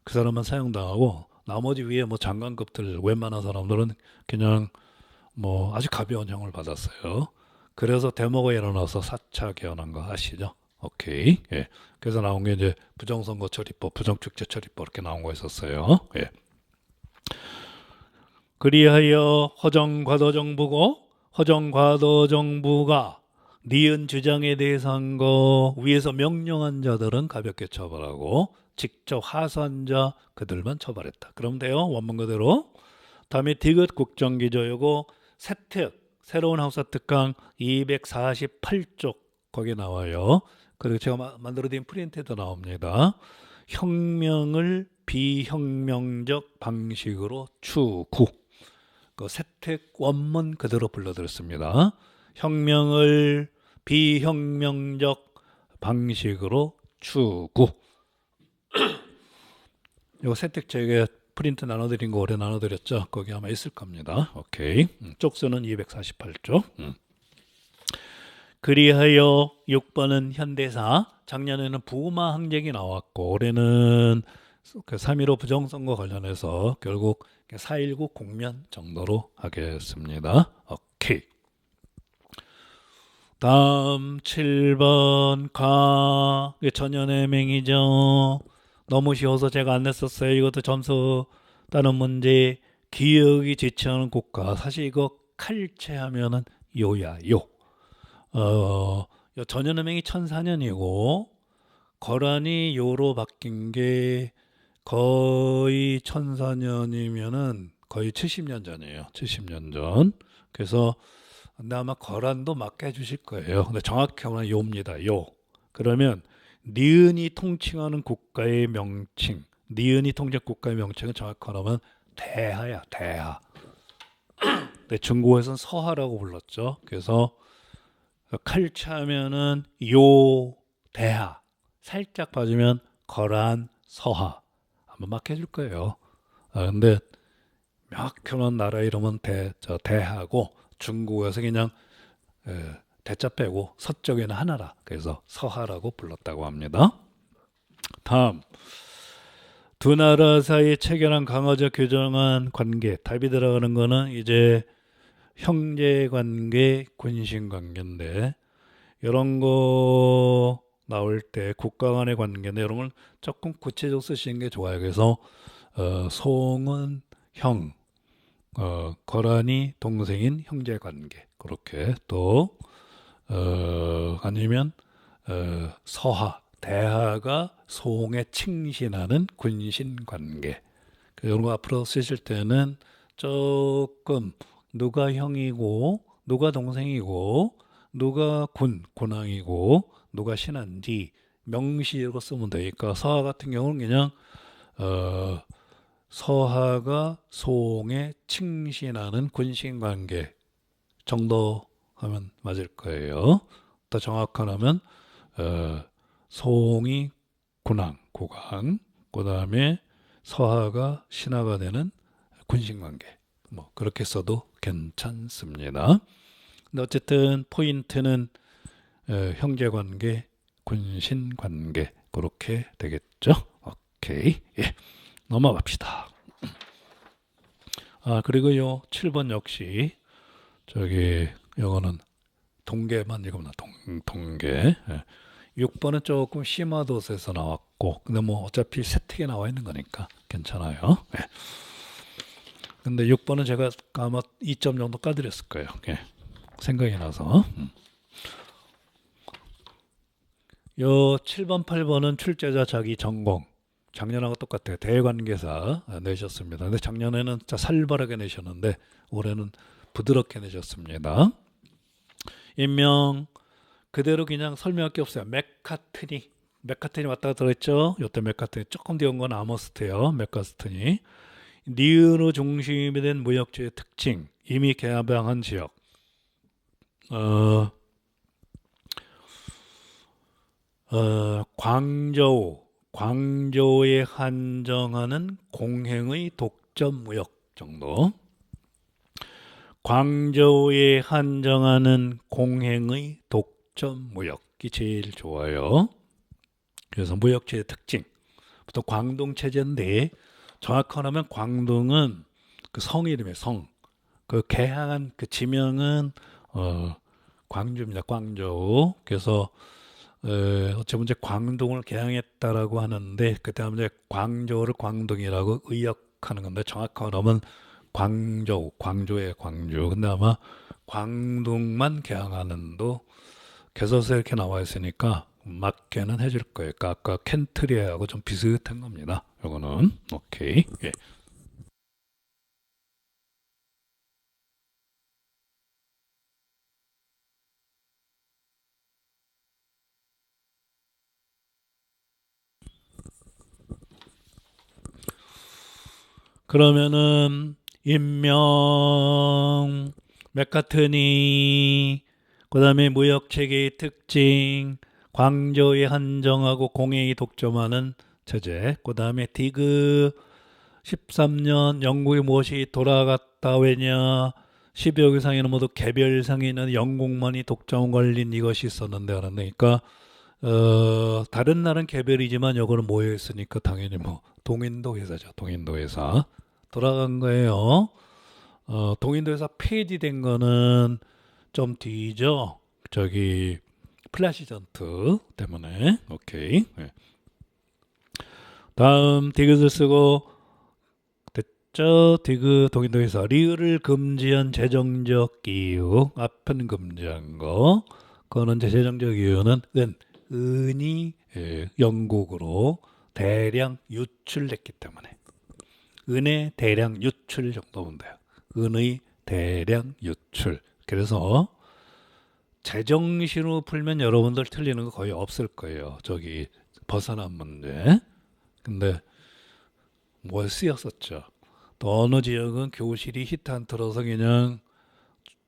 그 사람은 사형당하고 나머지 위에 뭐 장관급들 웬만한 사람들은 그냥 뭐 아주 가벼운 형을 받았어요. 그래서 데모가 일어나서 4차 개헌한 거 아시죠? 오케이. 예. 그래서 나온 게 이제 부정선거 처리법, 부정축제 처리법 이렇게 나온 거 있었어요. 예. 그리하여 허정과도정부가 니은 주장에 대해서 한 거 위에서 명령한 자들은 가볍게 처벌하고 직접 하소한 자 그들만 처벌했다. 그럼 돼요. 원문 그대로. 다음에 디귿 국정기조 요거 새로운 학사 특강 248쪽 거기 나와요. 그리고 제가 만들어드린 프린트에도 나옵니다. 혁명을 비혁명적 방식으로 추구. 그 세택 원문 그대로 불러드렸습니다. 혁명을 비혁명적 방식으로 추구. 요 세택책에 프린트 나눠드린 거 올해 나눠드렸죠? 거기 아마 있을 겁니다. 오케이. 쪽수는 248쪽. 그리하여 6번은 현대사. 작년에는 부마 항쟁이 나왔고 올해는 그 3.15 부정선거 관련해서 결국 4.19 국면 정도로 하겠습니다. 오케이. 다음 7번 전연의 맹이죠. 너무 쉬워서 제가 안 냈었어요. 이것도 점수 따는 문제. 기억이 지체하는 국가. 사실 이거 칼체하면은 요야 요. 전연의 맹이 1004년이고 거란이 요로 바뀐 게 거의 1004년이면은 거의 70년 전이에요. 70년 전. 그래서 근데 아마 거란도 맞게 해주실 거예요. 근데 정확히 하면 요입니다. 요. 그러면 니은이 통칭하는 국가의 명칭. 니은이 통칭 국가의 명칭은 정확히 말하면 대하야. 대하. 근데 중국에서는 서하라고 불렀죠. 그래서 칼차면은 요 대하. 살짝 빠지면 거란 서하. 한번 막 해줄 거예요. 근데 명확한 나라 이름은 대하고 중국에서 그냥 대자 빼고 서쪽에는 하나라. 그래서 서하라고 불렀다고 합니다. 다음 두 나라 사이에 체결한 강화적 교정한 관계. 답이 들어가는 거는 이제 형제 관계, 군신 관계인데 이런 거 나올 때 국가 간의 관계인데 이런 걸 조금 구체적으로 쓰시는 게 좋아요. 그래서 송은 형, 거란이 동생인 형제 관계 그렇게 또 아니면 서하, 대하가 송에 칭신하는 군신 관계 이런 거 앞으로 쓰실 때는 조금 누가 형이고 누가 동생이고 누가 군왕이고 누가 신하인지 명시로 쓰면 되니까 서하 같은 경우는 그냥 어, 서하가 소홍에 칭신하는 군신관계 정도 하면 맞을 거예요. 더 정확하면 소홍이 군왕, 국왕, 그 다음에 서하가 신하가 되는 군신관계. 뭐 그렇게 써도 괜찮습니다. 근데 어쨌든 포인트는 형제관계, 군신관계 그렇게 되겠죠. 오케이. 예. 넘어갑시다. 아, 그리고요, 7번 역시, 저기, 이거는 동계만 읽으면 동계. 예. 6번은 조금 심화도서에서 나왔고, 근데 뭐 어차피 세특에 나와 있는 거니까 괜찮아요. 예. 근데 6번은 제가 아마 2점 정도 까드렸을 거예요. 예. 생각이 나서. 요 7번, 8번은 출제자 자기 전공. 작년하고 똑같아요. 대관계사 내셨습니다. 근데 작년에는 진짜 살벌하게 내셨는데 올해는 부드럽게 내셨습니다. 인명 그대로 그냥 설명할 게 없어요. 맥카트니 왔다가 들었죠. 요때 맥카트니 조금 뒤에 온 건 아머스트예요. 맥카트니 니은으로 중심이 된 무역주의 특징 이미 개방한 지역 광저우에 한정하는 공행의 독점 무역 정도. 광저우에 한정하는 공행의 독점 무역이 제일 좋아요. 그래서 무역체의 특징. 또 광동 체제인데 정확하면 광동은 그 성 이름의 성. 그 개항한 그 지명은 광주입니다. 광저우. 그래서 어쩌면 이제 광동을 개항했다라고 하는데 그때 하면 이제 광저우를 광동이라고 의역하는 건데 정확하게 하면 광주의 광주. 근데 아마 광동만 개항하는도 개서서에 이렇게 나와 있으니까 맞게는 해줄 거예요. 그러니까 아까 켄트리아하고 좀 비슷한 겁니다. 요거는 오케이. 예. 그러면은 인명, 맥카트니, 그다음에 무역 체계의 특징, 광저우에 한정하고 공해에 독점하는 체제, 그다음에 디그 13년 영국이 무엇이 돌아갔다 왜냐 10여 개 상에는 모두 개별 상에는 영국만이 독점 걸린 이것이 있었는데 그런데 그러니까 다른 나라는 개별이지만 여거는 모여 있으니까 당연히 뭐 동인도 회사죠. 동인도 회사 돌아간 거예요. 동인도 회사 폐지된 거는 좀 뒤죠. 저기 플라시전트 때문에. 오케이. 네. 다음 디귿을 쓰고 됐죠. 디귿 동인도 회사 리을을 금지한 재정적 이유 앞은 금지한 거. 그거는 재정적 이유는 은이 영국으로 대량 유출됐기 때문에 은의 대량 유출 정도 보면 돼요. 은의 대량 유출. 그래서 제정신으로 풀면 여러분들 틀리는 거 거의 없을 거예요. 저기 벗어난 문제. 근데 뭘 쓰였었죠. 또 어느 지역은 교실이 히트 안 틀어서 그냥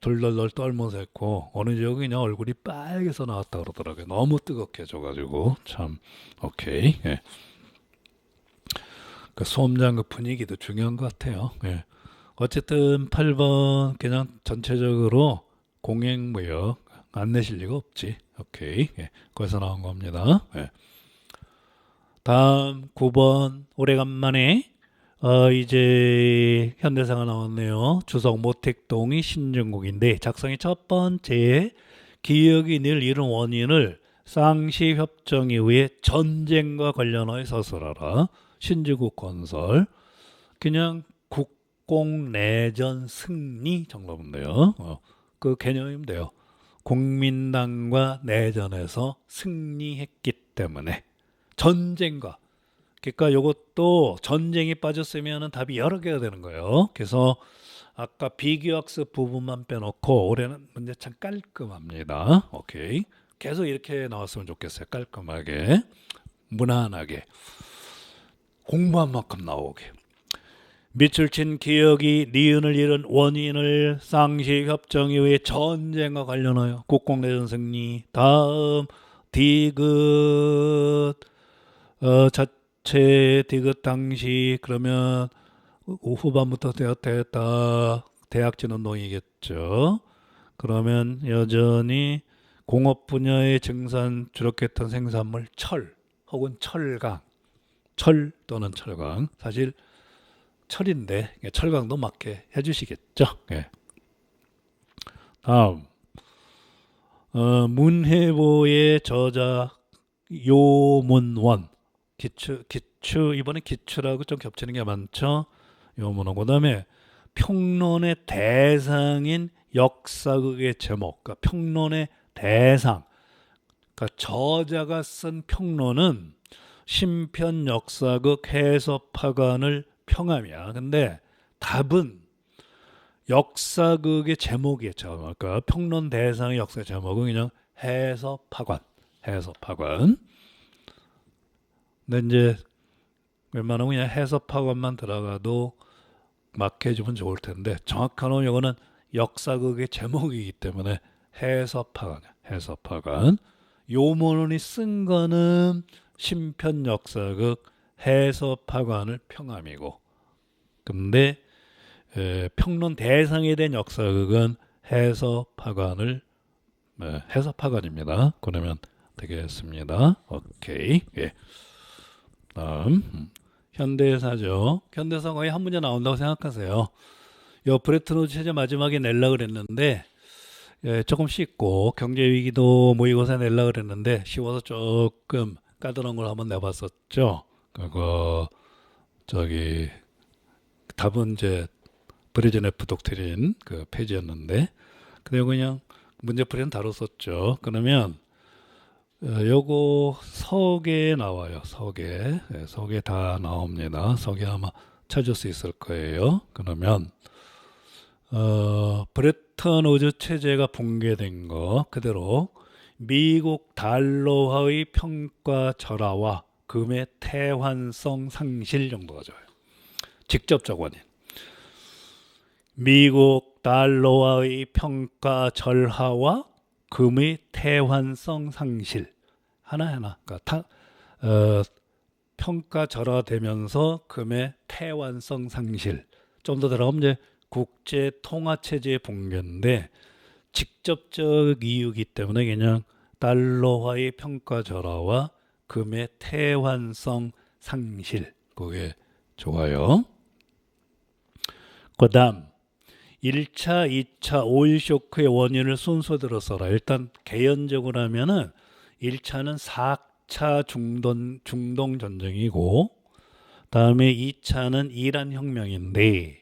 돌돌돌 떨면서 했고 어느 지역은 그냥 얼굴이 빨개서 나왔다 그러더라고요. 너무 뜨겁게 해줘가지고 참 오케이. 예. 그 수험장 그 분위기도 중요한 것 같아요. 예. 어쨌든 8번 그냥 전체적으로 공행무역 안 내실 리가 없지. 오케이. 예. 거기서 나온 겁니다. 예. 다음 9번 오래간만에 이제 현대사가 나왔네요. 주석 모택동이 신중국인데 작성의 첫 번째 기억이 늘 잃은 원인을 쌍시 협정 이후에 전쟁과 관련하여 서술하라. 신주국 건설 그냥 국공내전 승리 정도면 돼요. 그 개념이면 돼요. 국민당과 내전에서 승리했기 때문에 전쟁과 그러니까 이것도 전쟁이 빠졌으면 답이 여러 개가 되는 거예요. 그래서 아까 비교학습 부분만 빼놓고 올해는 문제 참 깔끔합니다. 오케이. 계속 이렇게 나왔으면 좋겠어요. 깔끔하게, 무난하게, 공부한 만큼 나오게. 밑을 친 기억이 니은을 잃은 원인을 쌍시 협정 이후의 전쟁과 관련하여 국공내전 승리. 다음 디귿 자체 디귿 당시 그러면 후반부터 되었다. 대학진 운동이겠죠. 그러면 여전히 공업 분야의 증산 주력했던 생산물 철 혹은 철강, 철 또는 철강. 사실 철인데 철강도 맞게 해주시겠죠. 예. 다음 문해보의 저자 요문원 기추 이번에 기추라고 좀 겹치는 게 많죠. 요문원. 그다음에 평론의 대상인 역사극의 제목. 그러니까 평론의 대상. 그러니까 저자가 쓴 평론은 신편 역사극 해석파관을 평함이야. 근데 답은 역사극의 제목이었죠. 그러니까 평론 대상의 역사 제목은 그냥 해석파관. 해석파관. 근데 이제 웬만하면 그냥 해석파관만 들어가도 막 해주면 좋을 텐데 정확한 용어는 역사극의 제목이기 때문에 해석파관. 해석파관. 요문원이 쓴 거는 신편 역사극 해석파관을 평함이고, 근데 평론 대상에 대한 역사극은 해석파관을 해석파관입니다. 그러면 되겠습니다. 오케이. 예. 다음 현대사죠. 현대사 거의 한 문제 나온다고 생각하세요. 요 브레튼 우드 체제 마지막에 낼라 그랬는데 조금 쉽고 경제위기도 모의고사 낼라 그랬는데 쉬워서 조금 까다로운 걸 한번 내봤었죠. 그거 저기 답은 이제 브레즈네프 독트린 그 페이지였는데 그리고 그냥 문제풀이는 다뤘었죠. 그러면 요거 서계에 나와요. 서계. 네, 서계 다 나옵니다. 서계 아마 찾을 수 있을 거예요. 그러면 브레튼 우드 체제가 붕괴된 거 그대로 미국 달러화의 평가 절하와 금의 태환성 상실 정도가 좋아요. 직접적 원인. 미국 달러화의 평가 절하와 금의 태환성 상실. 하나하나. 그러니까 평가 절하되면서 금의 태환성 상실. 좀 더 들어가면 이제 국제 통화 체제의 붕괴인데 직접적 이유이기 때문에 그냥 달러화의 평가 절하와 금의 태환성 상실. 그게 좋아요. 그 다음 1차, 2차 오일 쇼크의 원인을 순서대로 써라. 일단 개연적으로 하면은 1차는 4차 중동 전쟁이고 다음에 2차는 이란 혁명인데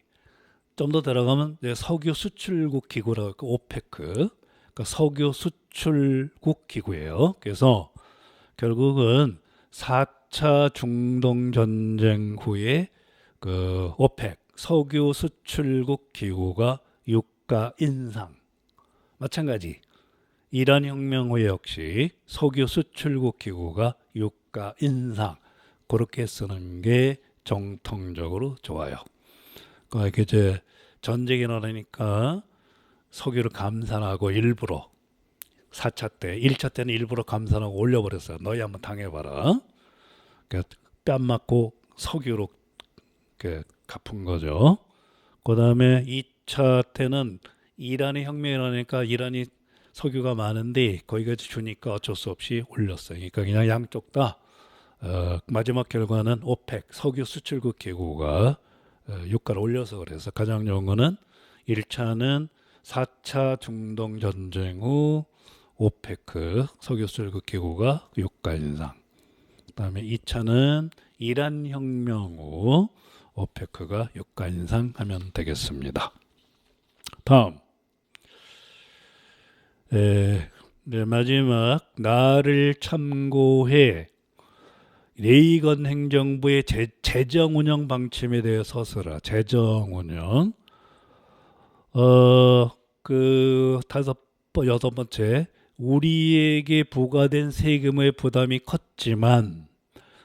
좀 더 들어가면 석유 수출국 기구라고 할까 오페크. 그러니까 석유 수출국 기구예요. 그래서 결국은 4차 중동 전쟁 후에 그 오펙 석유 수출국 기구가 유가 인상. 마찬가지 이란 혁명 후에 역시 석유 수출국 기구가 유가 인상. 그렇게 쓰는 게 정통적으로 좋아요. 그러니까 이제 전쟁이 일어나니까 석유를 감산하고 일부러 4차 때, 1차 때는 일부러 감산하고 올려버렸어요. 너희 한번 당해봐라. 그러니까 뺨 맞고 석유로 갚은 거죠. 그 다음에 2차 때는 이란의 혁명이 일어나니까 이란이 석유가 많은데 거기까지 주니까 어쩔 수 없이 올렸어요. 그러니까 그냥 양쪽 다 마지막 결과는 오펙 석유 수출국 기구가 유가를 올려서 그래서 가장 좋은 거는 1차는 4차 중동 전쟁 후 오페크 석유 수출국 기구가 유가 인상. 그다음에 2차는 이란 혁명 후 오페크가 유가 인상하면 되겠습니다. 다음 마지막 나를 참고해 레이건 행정부의 재정 운영 방침에 대해 서술하. 재정 운영. 여섯 번째, 우리에게 부과된 세금의 부담이 컸지만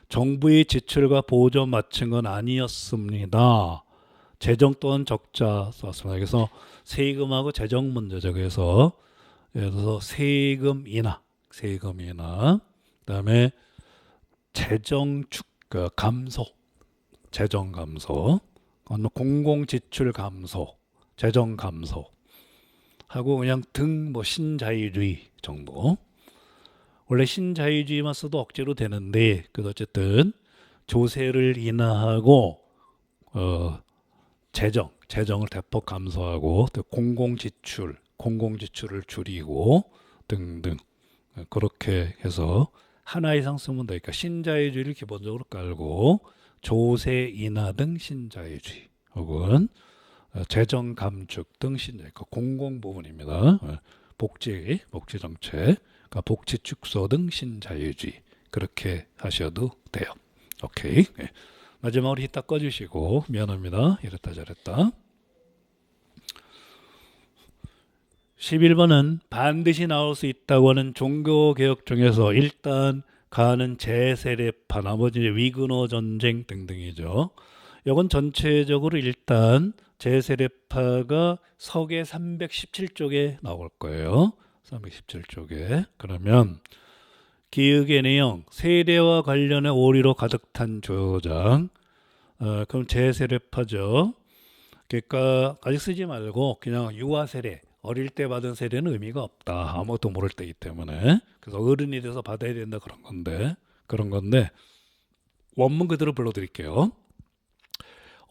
정부의 지출과 보조 맞춘 건 아니었습니다. 재정 또한 적자 썼습니다. 그래서 세금하고 재정 문제죠. 그래서 예를 들어서 세금 인하, 그다음에 재정 감소, 재정 감소, 공공 지출 감소, 재정 감소 하고 그냥 뭐 신자유주의 정도. 원래 신자유주의만 써도 억지로 되는데 그 어쨌든 조세를 인하하고 재정을 대폭 감소하고 또 공공지출을 줄이고 등등 그렇게 해서 하나 이상 쓰면 되니까 신자유주의를 기본적으로 깔고 조세 인하 등 신자유주의 혹은 재정 감축 등 신자유주의 공공 부분입니다. 복지 정책, 그러니까 복지 축소 등 신자유주의 그렇게 하셔도 돼요. 오케이. 마지막으로 히타 꺼주시고 미안합니다. 이랬다 저랬다. 11번은 반드시 나올 수 있다고 하는 종교개혁 중에서 일단 가는 제세례파, 나머지 위근호 전쟁 등등이죠. 이건 전체적으로 일단 제세례파가 서계 317쪽에 나올 거예요. 317쪽에. 그러면 기역의 내용, 세례와 관련해 오리로 가득 탄 조장. 그럼 제세례파죠. 그러니까 아직 쓰지 말고 그냥 유아 세례, 어릴 때 받은 세례는 의미가 없다. 아무것도 모를 때이기 때문에. 그래서 어른이 돼서 받아야 된다 그런 건데 원문 그대로 불러드릴게요.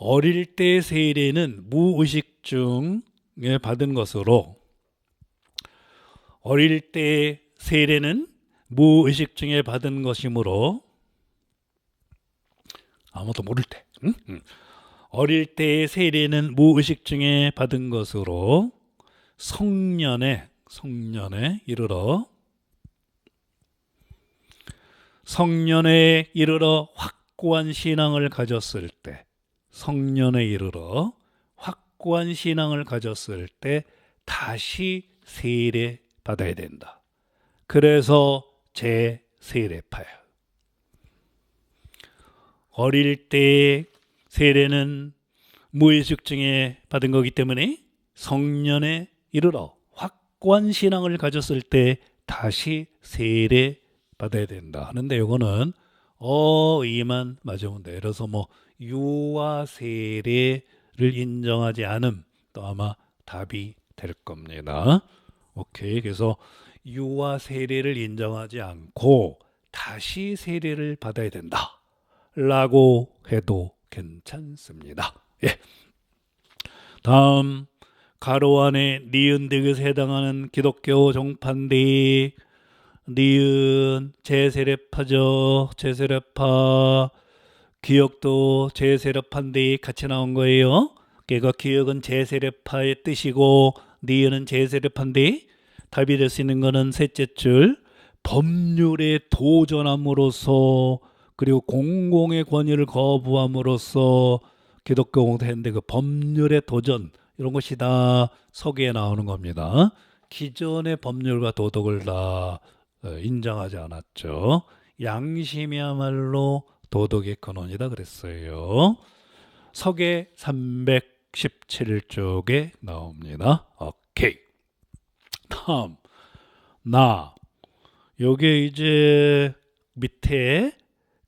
어릴 때 세례는 무의식 중에 받은 것으로, 어릴 때 세례는 무의식 중에 받은 것이므로, 아무도 모를 때, 어릴 때의 세례는 무의식 중에 받은 것으로 성년에 이르러 확고한 신앙을 가졌을 때, 다시 세례 받아야 된다. 그래서 제세례파야. 어릴 때 세례는 무의식 중에 받은 거기 때문에 성년에 이르러 확고한 신앙을 가졌을 때 다시 세례 받아야 된다 하는데, 이거는 어의만 맞으면 돼. 그래서 뭐 유아 세례를 인정하지 않음 또 아마 답이 될 겁니다. 오케이. 그래서 유아 세례를 인정하지 않고 다시 세례를 받아야 된다 라고 해도 괜찮습니다. 예. 다음 가로 안에 니은 득에서 해당하는 기독교 종파인데, 니은 제세례파죠. 제세례파. 기역도 제세례파인데 같이 나온 거예요. 그러니까 기역은 제세례파의 뜻이고 니은은 제세례파인데 답이 될 수 있는 거는 셋째 줄, 법률에 도전함으로써 그리고 공공의 권위를 거부함으로써 기독교 공동체인데 그 법률의 도전 이런 것이 다 서기에 나오는 겁니다. 기존의 법률과 도덕을 다 인정하지 않았죠. 양심이야말로 도덕의 근원이다 그랬어요. 서계 317쪽에 나옵니다. 오케이. 다음 요게 이제 밑에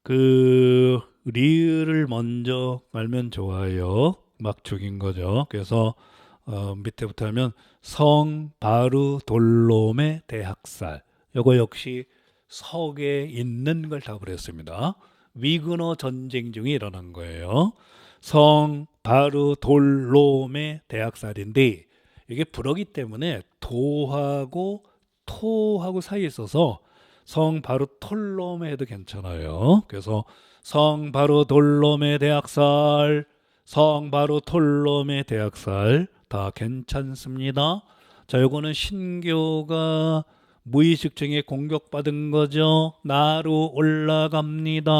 그 리을을 먼저 말면 좋아요. 막 죽인 거죠. 그래서 밑에부터 하면 성바르 돌롬의 대학살. 요거 역시 석에 있는 걸 답을 했습니다. 위근호 전쟁 중에 일어난 거예요. 성바르 돌롬의 대학살인데 이게 불어기 때문에 도하고 토하고 사이에 있어서 성바르 톨롬에 해도 괜찮아요. 그래서 성바르 돌롬의 대학살, 성바르 톨롬의 대학살 다 괜찮습니다. 자, 요거는 신교가 무의식 중에 공격받은 거죠. 나로 올라갑니다.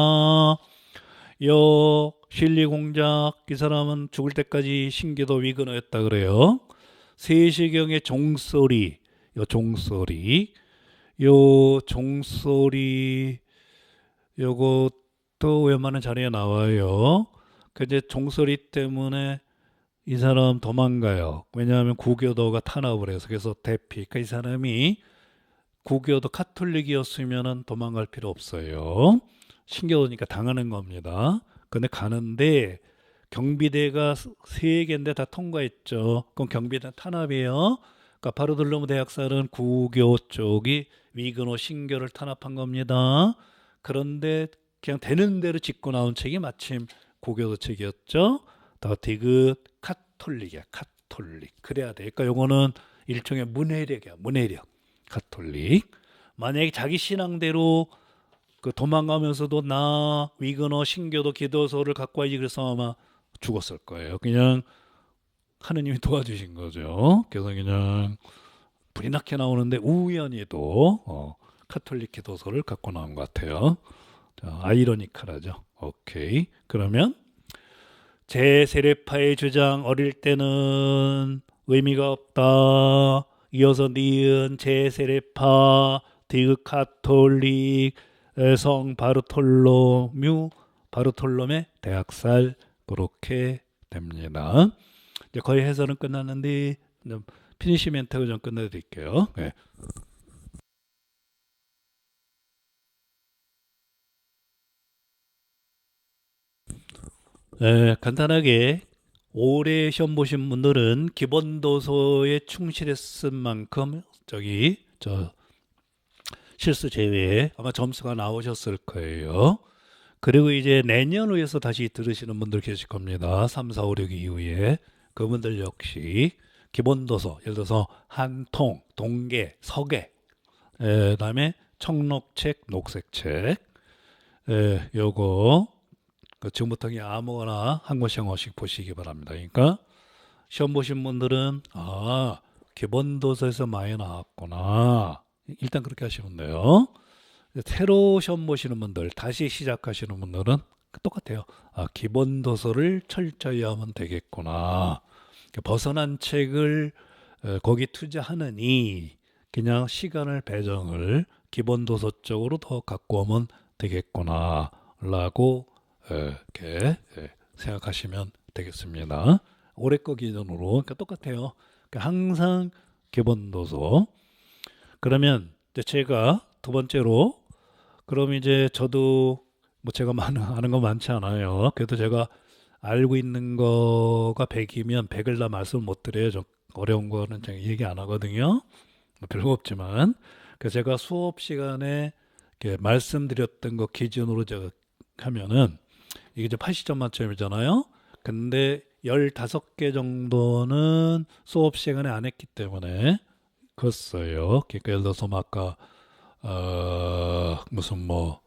요 실리공작 이 사람은 죽을 때까지 신교도 위근호였다 그래요. 3시경의 종소리, 요 종소리 요것도 웬만한 자리에 나와요. 그 이제 종소리 때문에 이 사람 도망가요. 왜냐하면 구교도가 탄압을 해서. 그래서 대피. 그러니까 이 사람이 구교도 카톨릭이었으면 도망갈 필요 없어요. 신교도니까 당하는 겁니다. 근데 가는데 경비대가 3개인데 다 통과했죠. 그럼 경비대 탄압이에요. 그러니까 바르톨로메 대학살은 구교 쪽이 위그노 신교를 탄압한 겁니다. 그런데 그냥 되는 대로 짚고 나온 책이 마침 구교도 책이었죠. 더 디귿 카톨릭이야. 카톨릭. 그래야 돼. 그러니까 요거는 일종의 문해력이야. 문해력. 카톨릭. 만약에 자기 신앙대로 그 도망가면서도 나 위그너 신교도 기도서를 갖고 와야지 그래서 아마 죽었을 거예요. 그냥 하느님이 도와주신 거죠. 그래서 그냥 불이 나게 나오는데 우연히도 카톨릭 기도서를 갖고 나온 것 같아요. 자, 아이러니컬하죠. 오케이. 그러면 제세례파의 주장 어릴 때는 의미가 없다. 이어서 니은 제세례파 디귿 카톨릭 성 바르톨로메 대학살 그렇게 됩니다. 이제 거의 해설은 끝났는데 피니시멘트 좀 끝내드릴게요. 네. 간단하게 올해 시험 보신 분들은 기본 도서에 충실했을 만큼 실수 제외에 아마 점수가 나오셨을 거예요. 그리고 이제 내년 후에서 다시 들으시는 분들 계실 겁니다. 3, 4, 5, 6 이후에 그분들 역시 기본 도서, 예를 들어서 한통, 동계, 서계, 그다음에 청록책, 녹색책, 요거 지금부터 그냥 아무거나 한 권씩 한 권씩 보시기 바랍니다. 그러니까 시험 보신 분들은 기본 도서에서 많이 나왔구나. 일단 그렇게 하시면 돼요. 새로 시험 보시는 분들, 다시 시작하시는 분들은 똑같아요. 기본 도서를 철저히 하면 되겠구나. 벗어난 책을 거기 투자하느니 그냥 시간을 배정을 기본 도서 쪽으로 더 갖고 오면 되겠구나 라고 이렇게 생각하시면 되겠습니다. 올해 거 기준으로 그러니까 똑같아요. 그러니까 항상 기본 도서. 그러면 이제 제가 두 번째로 그럼 이제 저도 뭐 제가 아는 거 많지 않아요. 그래도 제가 알고 있는 거가 100이면 100을 다 말씀을 못 드려요. 좀 어려운 거는 제가 얘기 안 하거든요. 뭐 별거 없지만. 그래서 제가 수업 시간에 이렇게 말씀드렸던 거 기준으로 제가 하면은 이게 이제 80점 만점이잖아요. 근데 15개 정도는 수업 시간에 안 했기 때문에 컸어요. 그러니까 예를 들어서 뭐 아까 무슨 뭐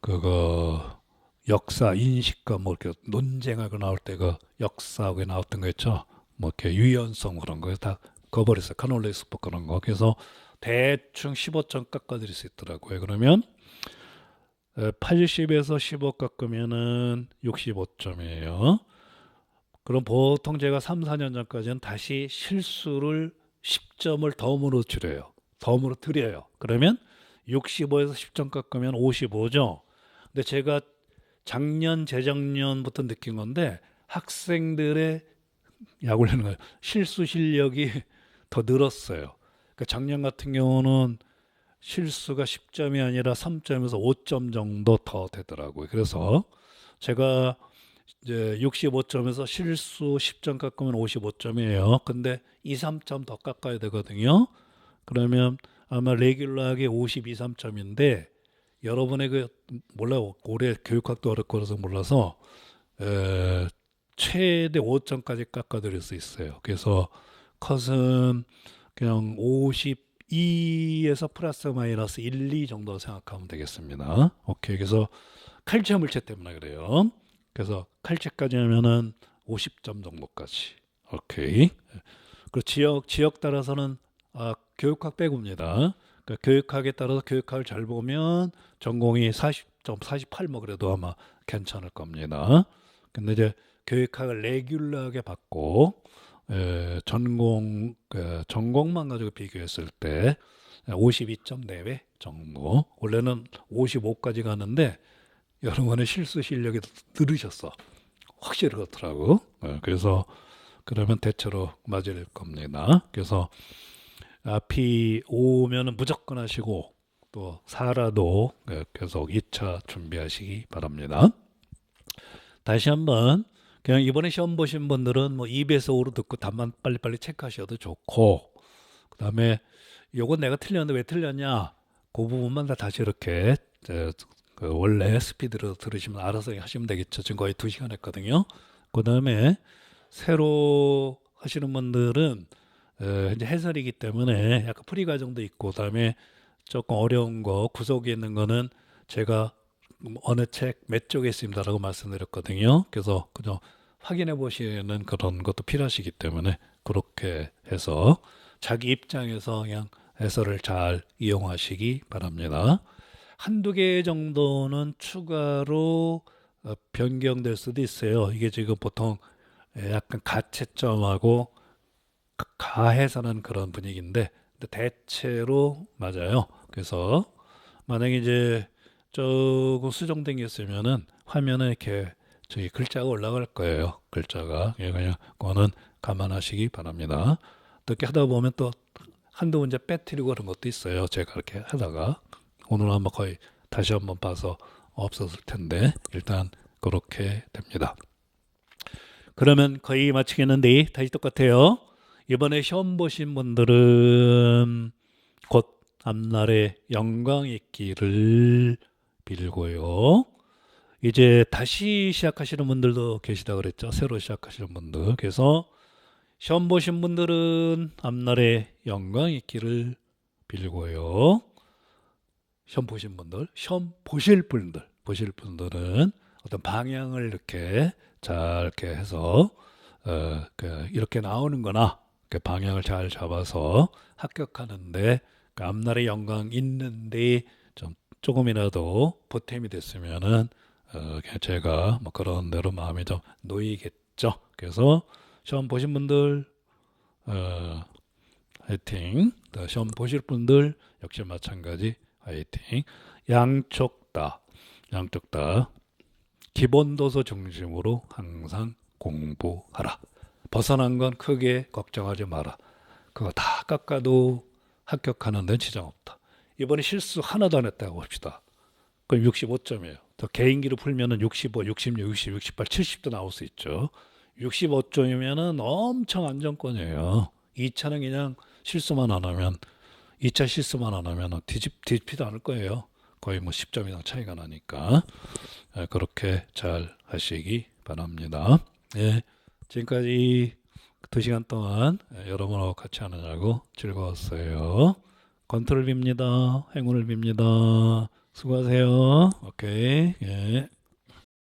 그거 역사 인식과 뭐 이렇게 논쟁하고 나올 때가 역사하고 나왔던 거 있죠. 뭐 이렇게 유연성 그런 거 다 거버렸어요. 카놀레스포 그런 거. 그래서 대충 15점 깎아드릴 수 있더라고요. 그러면 80에서 15 깎으면은 65점이에요. 그럼 보통 제가 3, 4년 전까지는 다시 실수를 10점을 덤으로 줄여요. 덤으로 드려요. 그러면 65에서 10점 깎으면 55죠. 근데 제가 작년, 재작년부터 느낀 건데 학생들의 약 올리는 거예요. 실수 실력이 더 늘었어요. 그러니까 작년 같은 경우는 실수가 10점이 아니라 3점에서 5점 정도 더 되더라고요. 그래서 제가 이제 65점에서 실수 10점 깎으면 55점이에요. 근데 2, 3점 더 깎아야 되거든요. 그러면 아마 레귤러하게 52, 3점인데 여러분의 몰라요. 올해 교육학도 어렵고 그래서 몰라서 최대 5점까지 깎아드릴 수 있어요. 그래서 컷은 그냥 52에서 플러스 마이너스 1, 2 정도 생각하면 되겠습니다. 오케이. 그래서 칼슘 물체 때문에 그래요. 그래서 칼체까지 하면은 50점 정도까지. 오케이. 그리고 지역 따라서는 교육학 빼고입니다. 그러니까 교육학에 따라서 교육학을 잘 보면 전공이 40점, 48 뭐 그래도 아마 괜찮을 겁니다. 근데 이제 교육학을 레귤러하게 받고 전공만 가지고 비교했을 때 52점 내외 정도. 원래는 55까지 가는데 여러분의 실수 실력이 늘으셨어. 확실히 그렇더라고. 그래서 그러면 대체로 맞을 겁니다. 그래서 앞이 5면은 무조건 하시고 또 4라도 계속 2차 준비하시기 바랍니다. 다시 한번 그냥 이번에 시험 보신 분들은 뭐 2배에서 5로 듣고 답만 빨리빨리 체크하셔도 좋고 그다음에 요건 내가 틀렸는데 왜 틀렸냐 그 부분만 다 다시 이렇게 그 원래 스피드로 들으시면 알아서 하시면 되겠죠. 지금 거의 2시간 했거든요. 그다음에 새로 하시는 분들은 이제 해설이기 때문에 약간 풀이 과정도 있고 그다음에 조금 어려운 거 구석에 있는 거는 제가 어느 책 몇 쪽에 있습니다라고 말씀드렸거든요. 그래서 그냥 확인해 보시는 그런 것도 필요하시기 때문에 그렇게 해서 자기 입장에서 그냥 해설을 잘 이용하시기 바랍니다. 한두 개 정도는 추가로 변경될 수도 있어요. 이게 지금 보통 약간 가채점하고 가해서는 그런 분위기인데 근데 대체로 맞아요. 그래서 만약에 이제 조금 수정된 게 있으면은 화면에 이렇게 저기 글자가 올라갈 거예요. 글자가 그냥 그거는 감안하시기 바랍니다. 어떻게 하다 보면 또 한두 문제 빼뜨리고 그런 것도 있어요. 제가 그렇게 하다가 오늘 한번 거의 다시 한번 봐서 없었을 텐데 일단 그렇게 됩니다. 그러면 거의 마치겠는데 다시 똑같아요. 이번에 시험 보신 분들은 곧 앞날에 영광 있기를 빌고요. 이제 다시 시작하시는 분들도 계시다 그랬죠. 새로 시작하시는 분들. 그래서 시험 보신 분들은 앞날에 영광 있기를 빌고요. 시험 보신 분들, 시험 보실 분들은 어떤 방향을 이렇게 잘 이렇게 해서 이렇게 나오는거나 방향을 잘 잡아서 합격하는데 그 앞날에 영광 있는데 좀 조금이라도 보탬이 됐으면은 제가 뭐 그런 대로 마음이 좀 놓이겠죠. 그래서 시험 보신 분들 화이팅. 또 시험 보실 분들 역시 마찬가지 화이팅. 양쪽 다 기본 도서 중심으로 항상 공부하라. 벗어난 건 크게 걱정하지 마라. 그거 다 깎아도 합격하는 데는 지장 없다. 이번에 실수 하나도 안 했다고 봅시다. 그럼 65점이에요. 더 개인기로 풀면은 65, 66, 60, 68, 70도 나올 수 있죠. 65점이면은 엄청 안정권이에요. 2차는 그냥 실수만 안 하면 2차 실수만 안 하면 뒤집히도 않을 거예요. 거의 뭐 10점 이상 차이가 나니까 그렇게 잘 하시기 바랍니다. 예, 지금까지 2시간 동안 여러분하고 같이 하느라고 즐거웠어요. 건투를 빕니다. 행운을 빕니다. 수고하세요. 오케이. 예.